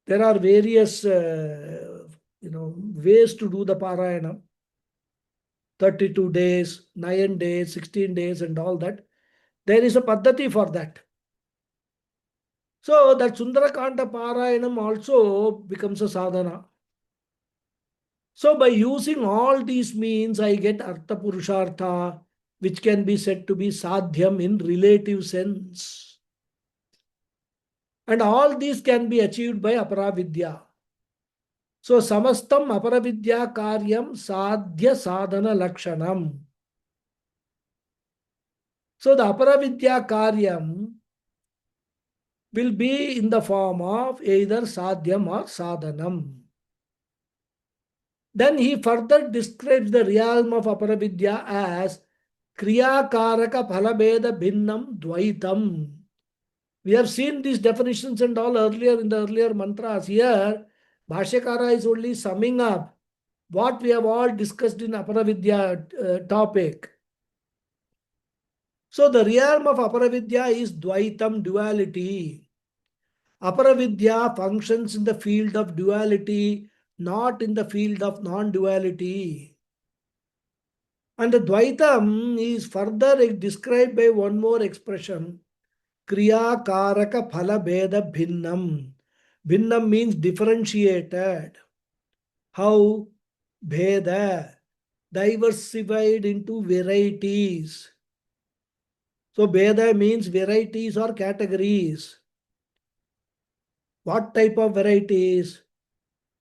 There are various, ways to do the Parayanam. 32 days, 9 days, 16 days and all that. There is a paddhati for that. So that Sundarakanda Parayanam also becomes a sadhana. So by using all these means, I get Artha Purushartha, which can be said to be Sadhyam in relative sense. And all these can be achieved by Aparavidya. So samastam aparavidya karyam sadhya sadhana lakshanam. So the aparavidya karyam will be in the form of either sadhyam or sadhanam. Then he further describes the realm of aparavidya as kriya karaka phalabheda bhinnam dvaitam. We have seen these definitions and all earlier in the earlier mantras. Here, Bhashyakara is only summing up what we have all discussed in Aparavidya topic. So the realm of Aparavidya is Dvaitam, duality. Aparavidya functions in the field of duality, not in the field of non-duality. And the Dvaitam is further described by one more expression, Kriya Karaka Phala Bheda Bhinnam. Bhinnam means differentiated. How? Bheda, diversified into varieties. So Bheda means varieties or categories. What type of varieties?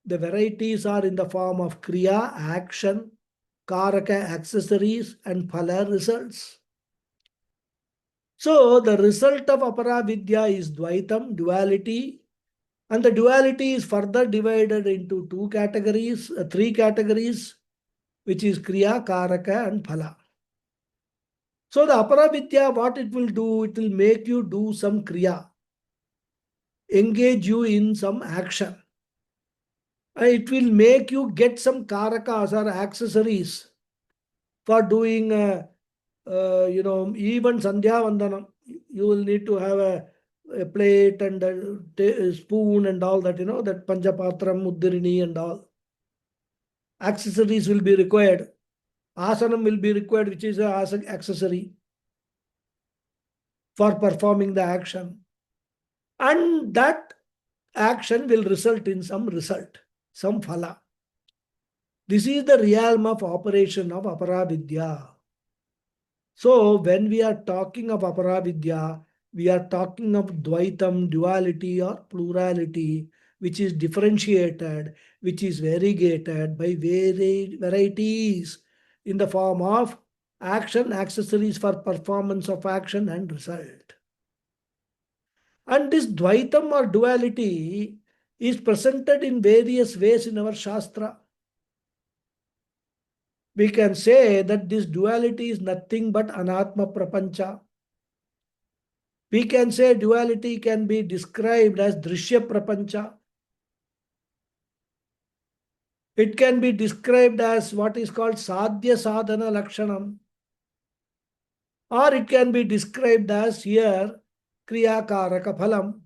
The varieties are in the form of Kriya, action, Karaka, accessories, and Phala, results. So the result of Aparavidya is Dvaitam, duality, and the duality is further divided into three categories, which is Kriya, Karaka, and Phala. So the Aparavidya, what it will do, it will make you do some Kriya, engage you in some action. And it will make you get some Karakas or accessories for doing, even Sandhya Vandanam. You will need to have a plate and a spoon and all that, that Panchapatram, Muddirini and all. Accessories will be required. Asanam will be required, which is an accessory for performing the action. And that action will result in some result, some phala. This is the realm of operation of Aparavidya. So when we are talking of Aparavidya, we are talking of Dvaitam, duality or plurality, which is differentiated, which is variegated by varieties in the form of action, accessories for performance of action and result. And this Dvaitam or duality is presented in various ways in our Shastra. We can say that this duality is nothing but Anatma Prapancha. We can say duality can be described as Drishya Prapancha. It can be described as what is called Sadhya Sadhana Lakshanam. Or it can be described as here Kriya Karaka Phalam.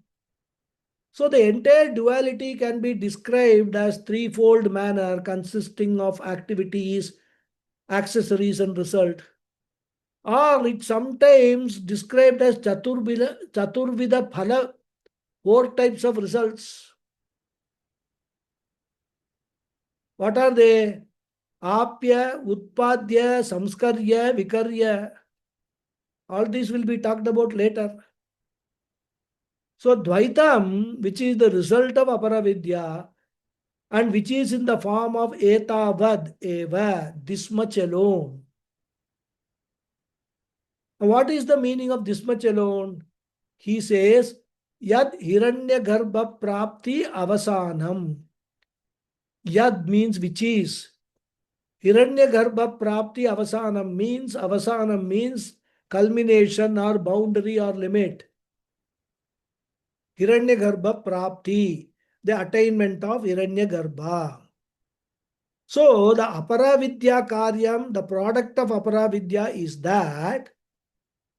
So the entire duality can be described as threefold manner consisting of activities, accessories and result. Or it's sometimes described as Chaturvida Phala, 4 types of results. What are they? Apya, Utpadya, Samskarya, Vikarya. All these will be talked about later. So Dvaitam, which is the result of Aparavidya, and which is in the form of etavad, eva, this much alone. What is the meaning of this much alone? He says, Yad Hiranya Garbha Prapti Avasanam. Yad means which is. Hiranya Garbha Prapti Avasanam means culmination or boundary or limit. Hiranya Garbha Prapti, the attainment of Hiranya Garbha. So the Aparavidya Karyam, the product of Aparavidya is that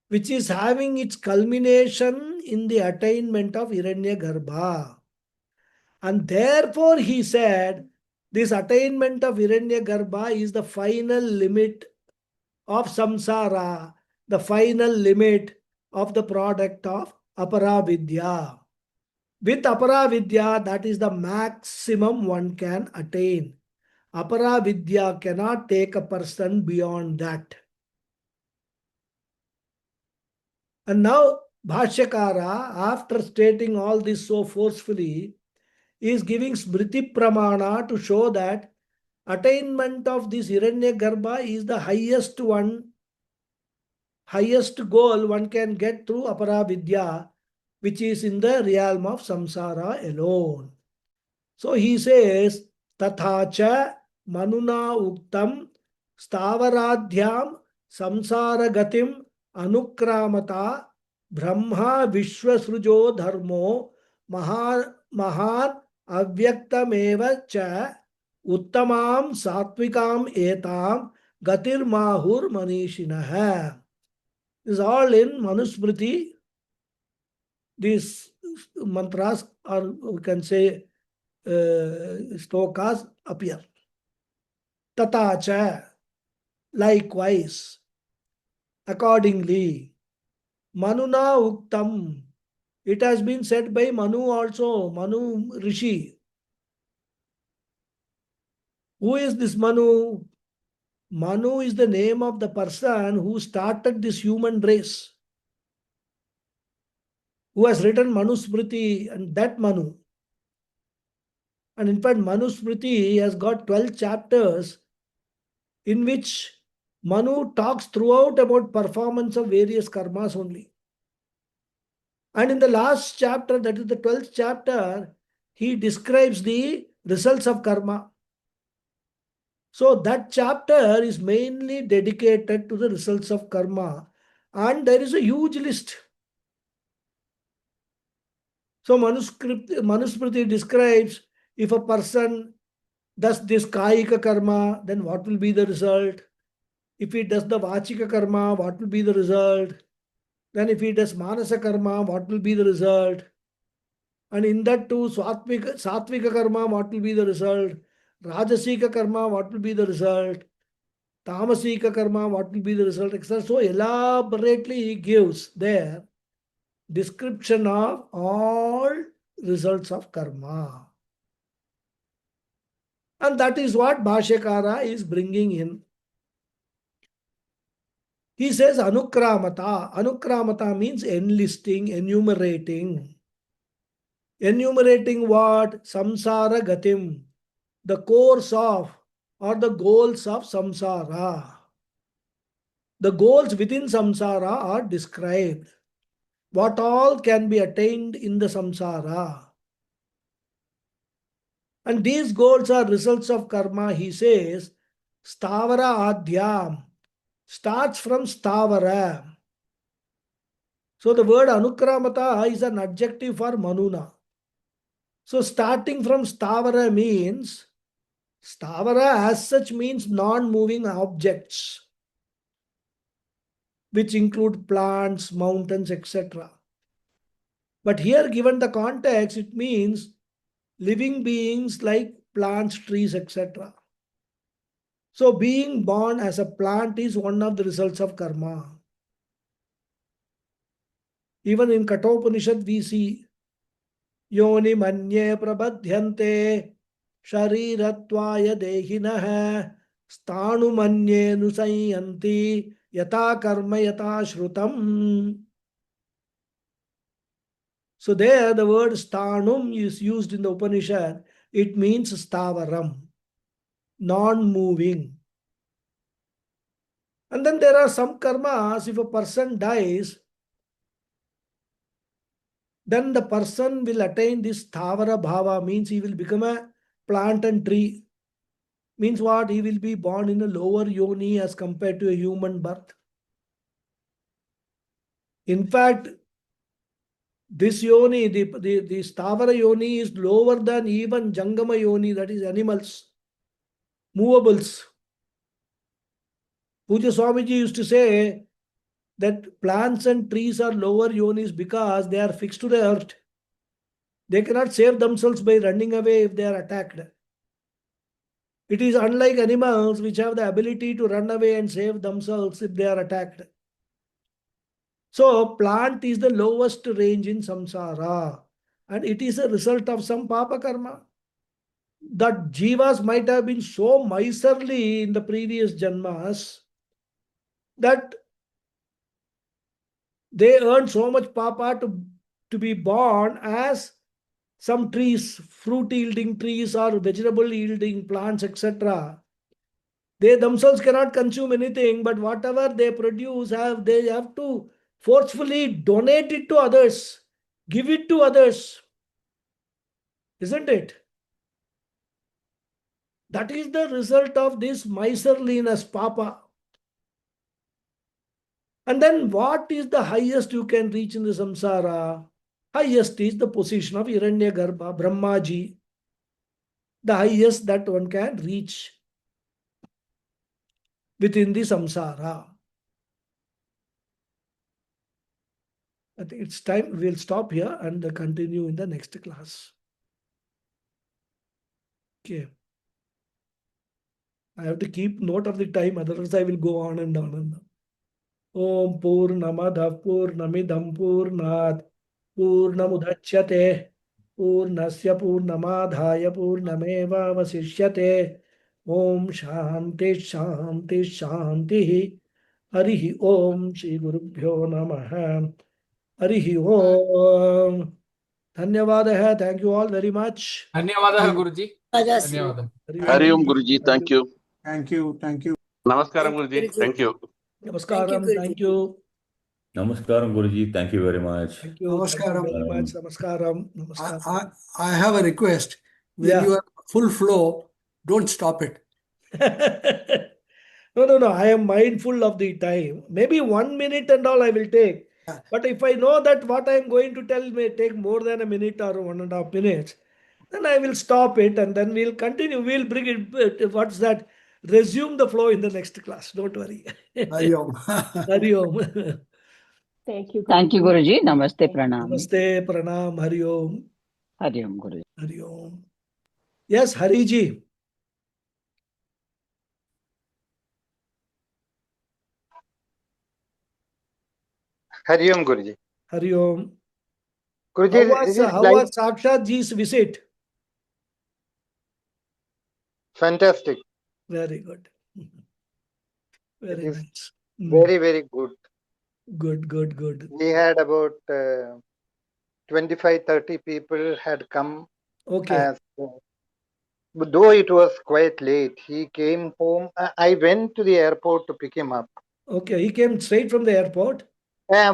which is having its culmination in the attainment of Hiranyagarbha. And therefore he said, this attainment of Hiranyagarbha is the final limit of samsara, the final limit of the product of Aparavidya. With Aparavidya, that is the maximum one can attain. Aparavidya cannot take a person beyond that. And now Bhashyakara, after stating all this so forcefully, is giving Smriti Pramana to show that attainment of this Hiranyagarbha is the highest goal one can get through Aparavidya, which is in the realm of samsara alone. So he says, Tathacha Manuna Uktam Stavaradhyam Samsara Gatim Anukramata Brahma Vishwasrujo Dharmo Mahan Avyaktameva Cha Uttamam Satvikam Etam Gatir Mahur Manishinaha. This is all in Manusmriti. These mantras, or we can say stokas, appear. Tatacha, likewise, accordingly, Manuna Uktam, it has been said by Manu also, Manu Rishi. Who is this Manu? Manu is the name of the person who started this human race, who has written Manusmriti, and that Manu. And in fact, Manusmriti has got 12 chapters in which Manu talks throughout about performance of various karmas only. And in the last chapter, that is the 12th chapter, he describes the results of karma. So that chapter is mainly dedicated to the results of karma. And there is a huge list. So Manusmriti describes, if a person does this Kayika karma, then what will be the result? If he does the Vachika karma, what will be the result? Then if he does Manasa karma, what will be the result? And in that too, Satvika karma, what will be the result? Rajasika karma, what will be the result? Tamasika karma, what will be the result? Etc. So elaborately he gives there description of all results of karma. And that is what Bhashyakara is bringing in. He says Anukramata. Anukramata means enlisting, enumerating. Enumerating what? Samsara Gatim. The course of or the goals of samsara. The goals within samsara are described. What all can be attained in the samsara. And these goals are results of karma, he says. Stavara Adhyam starts from Stavara. So the word Anukramata is an adjective for Manuna. So starting from Stavara means, Stavara as such means non-moving objects, which include plants, mountains, etc. But here, given the context, it means living beings like plants, trees, etc. So being born as a plant is one of the results of karma. Even in Kathopanishad, we see Yoni manye prabadhyante sharirattvaya dehinaha stanu manye nusayanti yata karma yata shrutam. So there the word stanum is used in the Upanishad. It means stavaram, non-moving. And then there are some karmas, if a person dies, then the person will attain this Thavara Bhava, means he will become a plant and tree. Means what? He will be born in a lower yoni as compared to a human birth. In fact, this yoni, the Stavara yoni is lower than even Jangama yoni, that is animals, movables. Puja Swamiji used to say that plants and trees are lower yonis because they are fixed to the earth. They cannot save themselves by running away if they are attacked. It is unlike animals which have the ability to run away and save themselves if they are attacked. So plant is the lowest range in samsara, and it is a result of some papa karma. That jivas might have been so miserly in the previous janmas that they earned so much papa to be born as some trees, fruit yielding trees or vegetable yielding plants, etc. They themselves cannot consume anything, but whatever they produce, they have to forcefully donate it to others, give it to others, isn't it? That is the result of this miserliness, Papa. And then what is the highest you can reach in the samsara? Highest is the position of Hiranyagarbha, Brahmaji. The highest that one can reach within the samsara. I think it's time we'll stop here and continue in the next class. Okay. I have to keep note of the time, otherwise I will go on and on and on. Om Purnamadav Purnamidam Purnat Purnamudachyate Purnasya Purnamadhaya Purnameva Vasishyate Om Shanti Shanti Shanti Harihi Om Shri Gurubhyo Namaha Harihi Om. Dhanyavadaha. Thank you all very much. ధన్యవాదాలు Guruji Padasi. ధన్యవాదాలు Hari Om Guruji, thank you. Thank you. Namaskaram Thank you, Guruji, Guruji. thank you. Namaskaram. Guruji. Thank you. Namaskaram, Guruji. Thank you very much. Thank you. Thank you Namaskaram. very much. Namaskaram. Namaskaram. I have a request. When Yeah. you are full flow, don't stop it. No. I am mindful of the time. Maybe 1 minute and all I will take. Yeah. But if I know that what I am going to tell may take more than a minute or 1.5 minutes, then I will stop it and then we'll continue. We'll bring it. What's that? Resume the flow in the next class. Don't worry. Hari Om. Hari Om. Thank you, Guruji. Namaste, Pranam. Namaste, Pranam, Hari Om. Hari Om, Guruji. Hari Om. Yes, Hari Ji. Hari Om Guruji. Hari Om. Guruji, this is How like was Sakshat Ji's visit? fantastic. Very good. Very It is nice. very, very good. Good. We had about 25-30 people had come. Okay. As, though it was quite late, he came home. I went to the airport to pick him up. Okay. He came straight from the airport.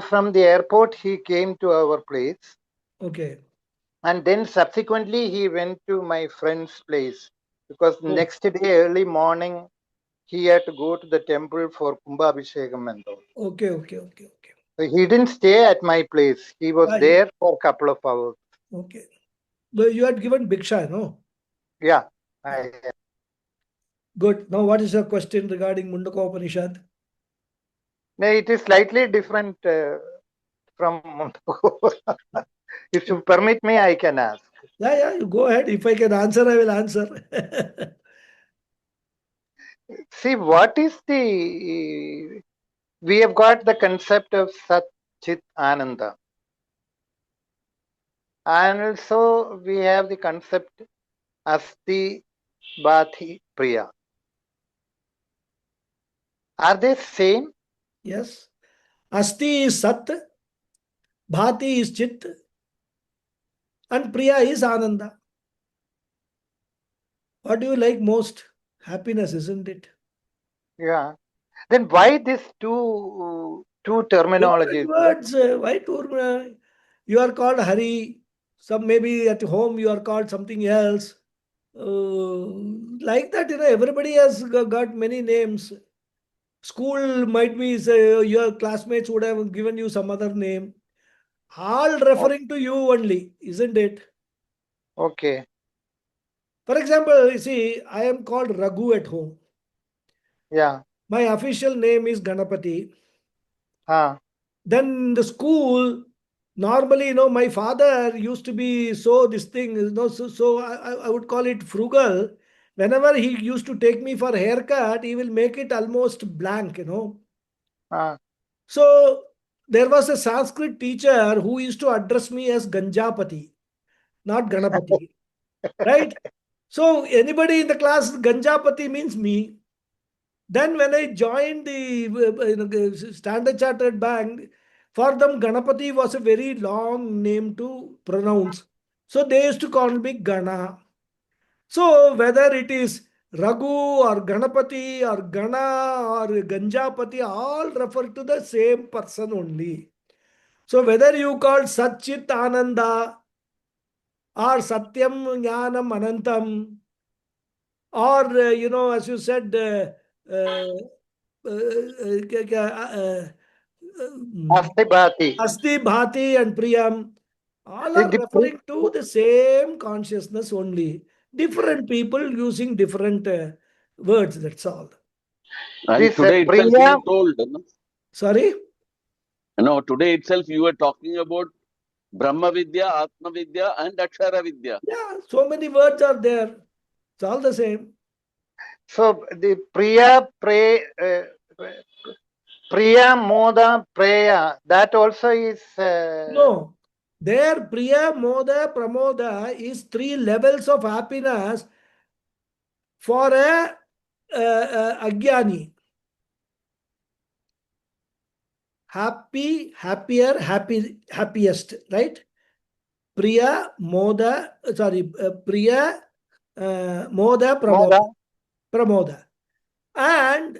From the airport, he came to our place. Okay. And then subsequently, he went to my friend's place. Because Oh. next day, early morning, he had to go to the temple for Kumbhabhishekam and all. Okay. So he didn't stay at my place. He was Right. there for a couple of hours. Okay. But you had given Bhiksha, no? Yeah. Good. Now, what is your question regarding Mundaka Upanishad? No, it is slightly different from Mundaka. If you permit me, I can ask. Yeah. You go ahead. If I can answer, I will answer. See, what is the... We have got the concept of Sat Chit Ananda. And also we have the concept Asti Bhati Priya. Are they same? Yes. Asti is Sat, Bhati is Chit, and Priya is Ananda. What do you like most? Happiness, isn't it? Yeah. Then why these two terminologies? Words, why two? You are called Hari. Some maybe at home you are called something else. Like that, everybody has got many names. School might be, say, your classmates would have given you some other name. All referring to you only, isn't it? Okay. For example, you see, I am called Raghu at home. Yeah. My official name is Ganapathy. Then the school, normally, my father used to be this thing, so I would call it frugal. Whenever he used to take me for haircut, he will make it almost blank, So there was a Sanskrit teacher who used to address me as Ganjapati, not Ganapati, right? So anybody in the class, Ganjapati means me. Then when I joined the Standard Chartered Bank, for them Ganapati was a very long name to pronounce. So they used to call me Gana. So whether it is Raghu or Ganapathy or Gana or Ganjapati, all refer to the same person only. So whether you call Satchit Ananda or Satyam Jnanam Anantam, or as you said, Asti Bhati. Asti Bhati and Priyam, all are The referring to the same consciousness only. Different people using different words, that's all. And This today itself Priya, you told, no? Sorry? No, today itself you were talking about Brahma Vidya, Atma Vidya, and Akshara Vidya. Yeah, so many words are there. It's all the same. so the Priya Moda Preya, that also is No. There, Priya, Moda, Pramoda is 3 levels of happiness for a Agyani. Happy, happier, happiest, right? Priya, Moda, Priya, Moda, Pramoda. Moda. Pramoda. And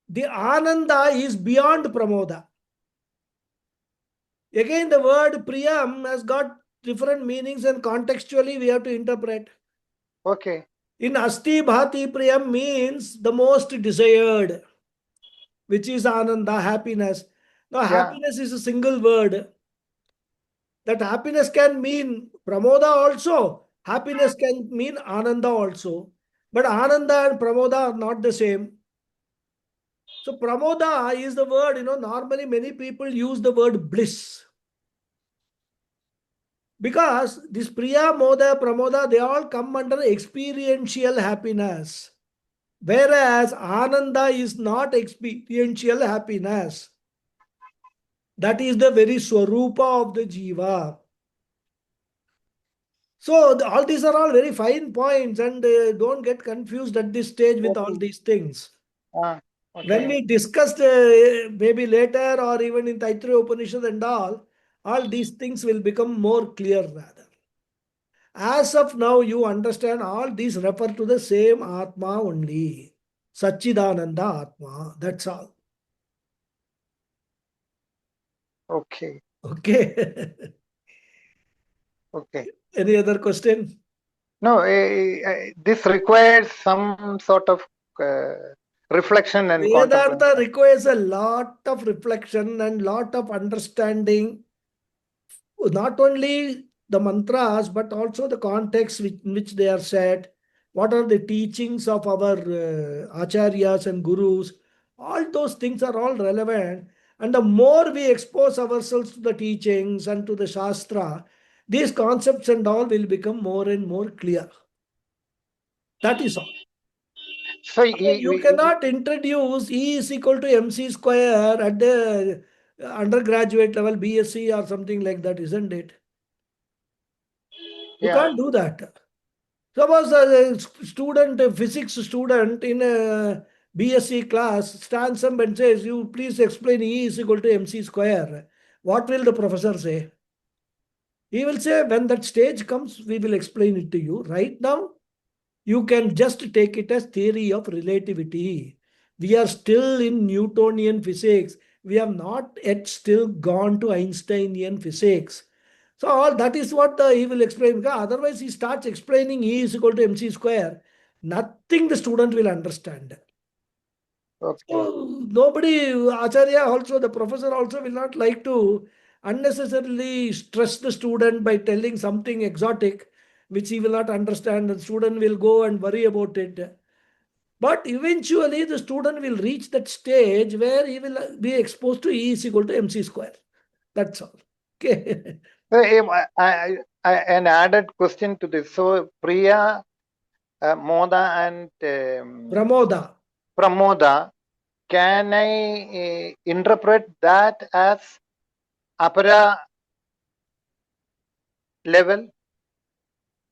the Ananda is beyond Pramoda. Again, the word Priyam has got different meanings and contextually we have to interpret. Okay. In Asti Bhati Priyam means the most desired, which is Ananda, happiness. Now, Yeah. happiness is a single word. That happiness can mean Pramoda also. Happiness can mean Ananda also. But Ananda and Pramoda are not the same. So Pramoda is the word, normally many people use the word bliss. Because this Priya, Moda, Pramoda, they all come under experiential happiness. Whereas Ananda is not experiential happiness. That is the very Swarupa of the Jiva. So all these are all very fine points and don't get confused at this stage with all these things. Okay. When we discussed maybe later or even in Taittiriya Upanishad and all these things will become more clear rather. As of now, you understand all these refer to the same Atma only. Satchidananda Atma. That's all. Okay. Okay. Okay. Any other question? No, this requires some sort of reflection and contemplation. Vedanta requires a lot of reflection and lot of understanding, not only the mantras, but also the context in which they are said. What are the teachings of our acharyas and gurus? All those things are all relevant. And the more we expose ourselves to the teachings and to the Shastra, these concepts and all will become more and more clear. That is all. So You cannot introduce E is equal to MC square at the undergraduate level, BSc or something like that, isn't it? You yeah. can't do that. Suppose a student, a physics student in a BSc class stands up and says, you please explain E is equal to MC square. What will the professor say? He will say, when that stage comes, we will explain it to you. Right now, you can just take it as theory of relativity. We are still in Newtonian physics. We have not yet still gone to Einsteinian physics. So all that is what he will explain. Because otherwise, he starts explaining E is equal to MC square. Nothing the student will understand. Okay. So nobody, Acharya also, the professor also will not like to unnecessarily stress the student by telling something exotic which he will not understand. The student will go and worry about it. But eventually the student will reach that stage where he will be exposed to E is equal to MC square. That's all. Okay. So, an added question to this. So Priya, Moda and Pramoda. Pramoda, can I interpret that as Apara level?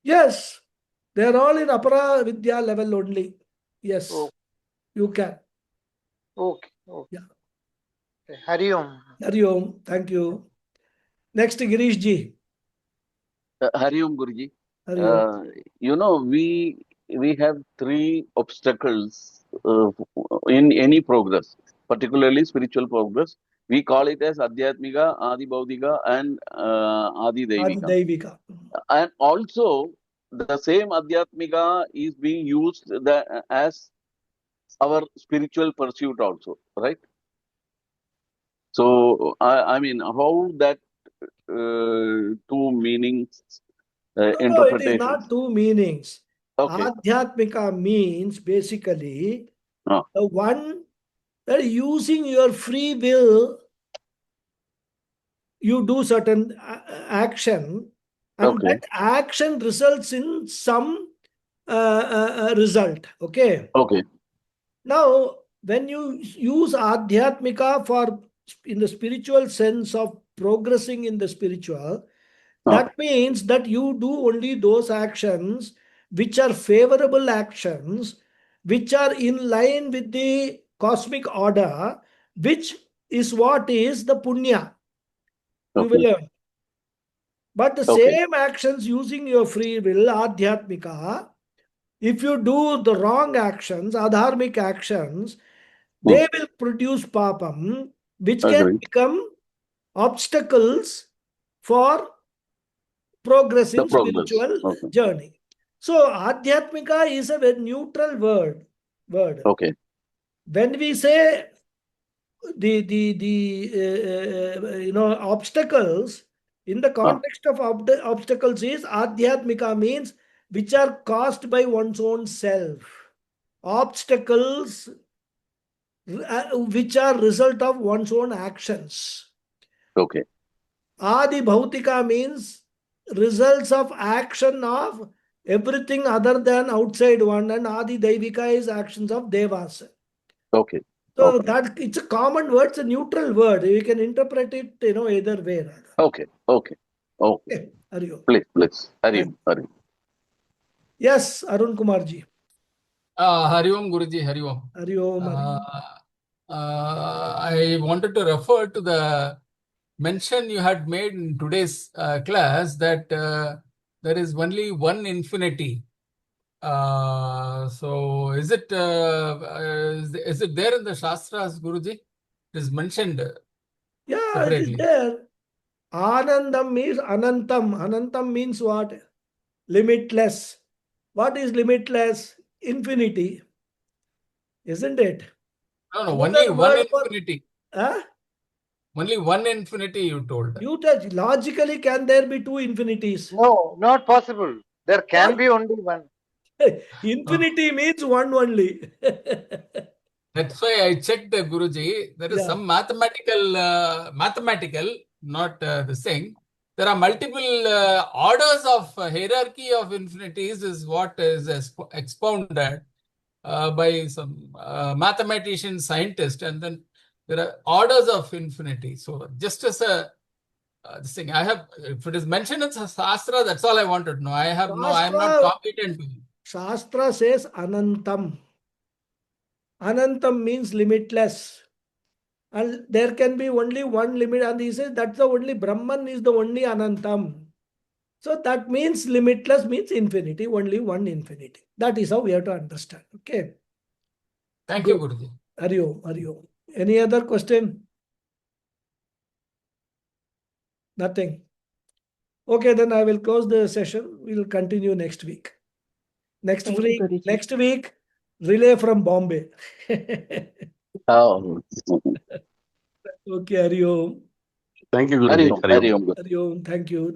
Yes. They are all in Apara Vidya level only. Yes. Oh. You can. Okay. Okay. Yeah. Hari Om. Hari Om. Thank you. Next, Girish ji. Hari Om Guruji. Hari Om. We have three obstacles in any progress, particularly spiritual progress. We call it as Adhyatmika, Adi Bhaudika, and Adi Adi Daivika. Daivika. And also, the same Adhyatmika is being used as our spiritual pursuit also, right? So, I mean, how that two meanings No, it is interpretations? not two meanings. Okay. Adhyatmika means basically Ah. the one that using your free will, you do certain action, and Okay. that action results in some result. Okay. Okay. Now, when you use Adhyatmika for in the spiritual sense of progressing in the spiritual, that means that you do only those actions which are favorable actions, which are in line with the cosmic order, which is what is the punya. You will learn. But the same actions using your free will, Adhyatmika, if you do the wrong actions, adharmic actions, they will produce papam, which can Agreed. become obstacles for progress The in progress. spiritual journey. So Adhyatmika is a very neutral word. Okay. When we say the obstacles, in the context of obstacles is Adhyatmika means which are caused by one's own self. Obstacles which are result of one's own actions. Okay. Adi Bhautika means results of action of everything other than outside one, and Adi Daivika is actions of Devas. Okay. So that it's a common word, it's a neutral word. You can interpret it, either way. Okay. Hari Om. Please. Hari Om. Yes, Arun Kumarji. Hari Om Guruji, Hari Om. Hari Om. I wanted to refer to the mention you had made in today's class that there is only one infinity. So is it there in the Shastras, Guruji? It is mentioned separately. It is there. Anandam means Anantam. Anantam means what? Limitless. What is limitless? Infinity. Isn't it? No, only one infinity. Only one infinity you told. Logically, can there be two infinities? No, not possible. There can be only one. Infinity means one only. That's why I checked, Guruji. There is some mathematical, not this thing. There are multiple orders of hierarchy of infinities is what is expounded by some mathematician, scientist, and then there are orders of infinity. So just as a this thing, I have, if it is mentioned in Shastra, that's all I wanted to know. I am not competent to. Shastra says Anantam. Anantam means limitless. And there can be only one limit. And he says that's the only Brahman is the only Anantam. So that means limitless means infinity, only one infinity. That is how we have to understand. Okay. Thank you, Guruji. Hari Om, Hari Om. Any other question? Nothing. Okay, then I will close the session. We will continue next week. Next week, relay from Bombay. Okay, Hari Om. Thank you, Guruji. Hari Om. Thank you.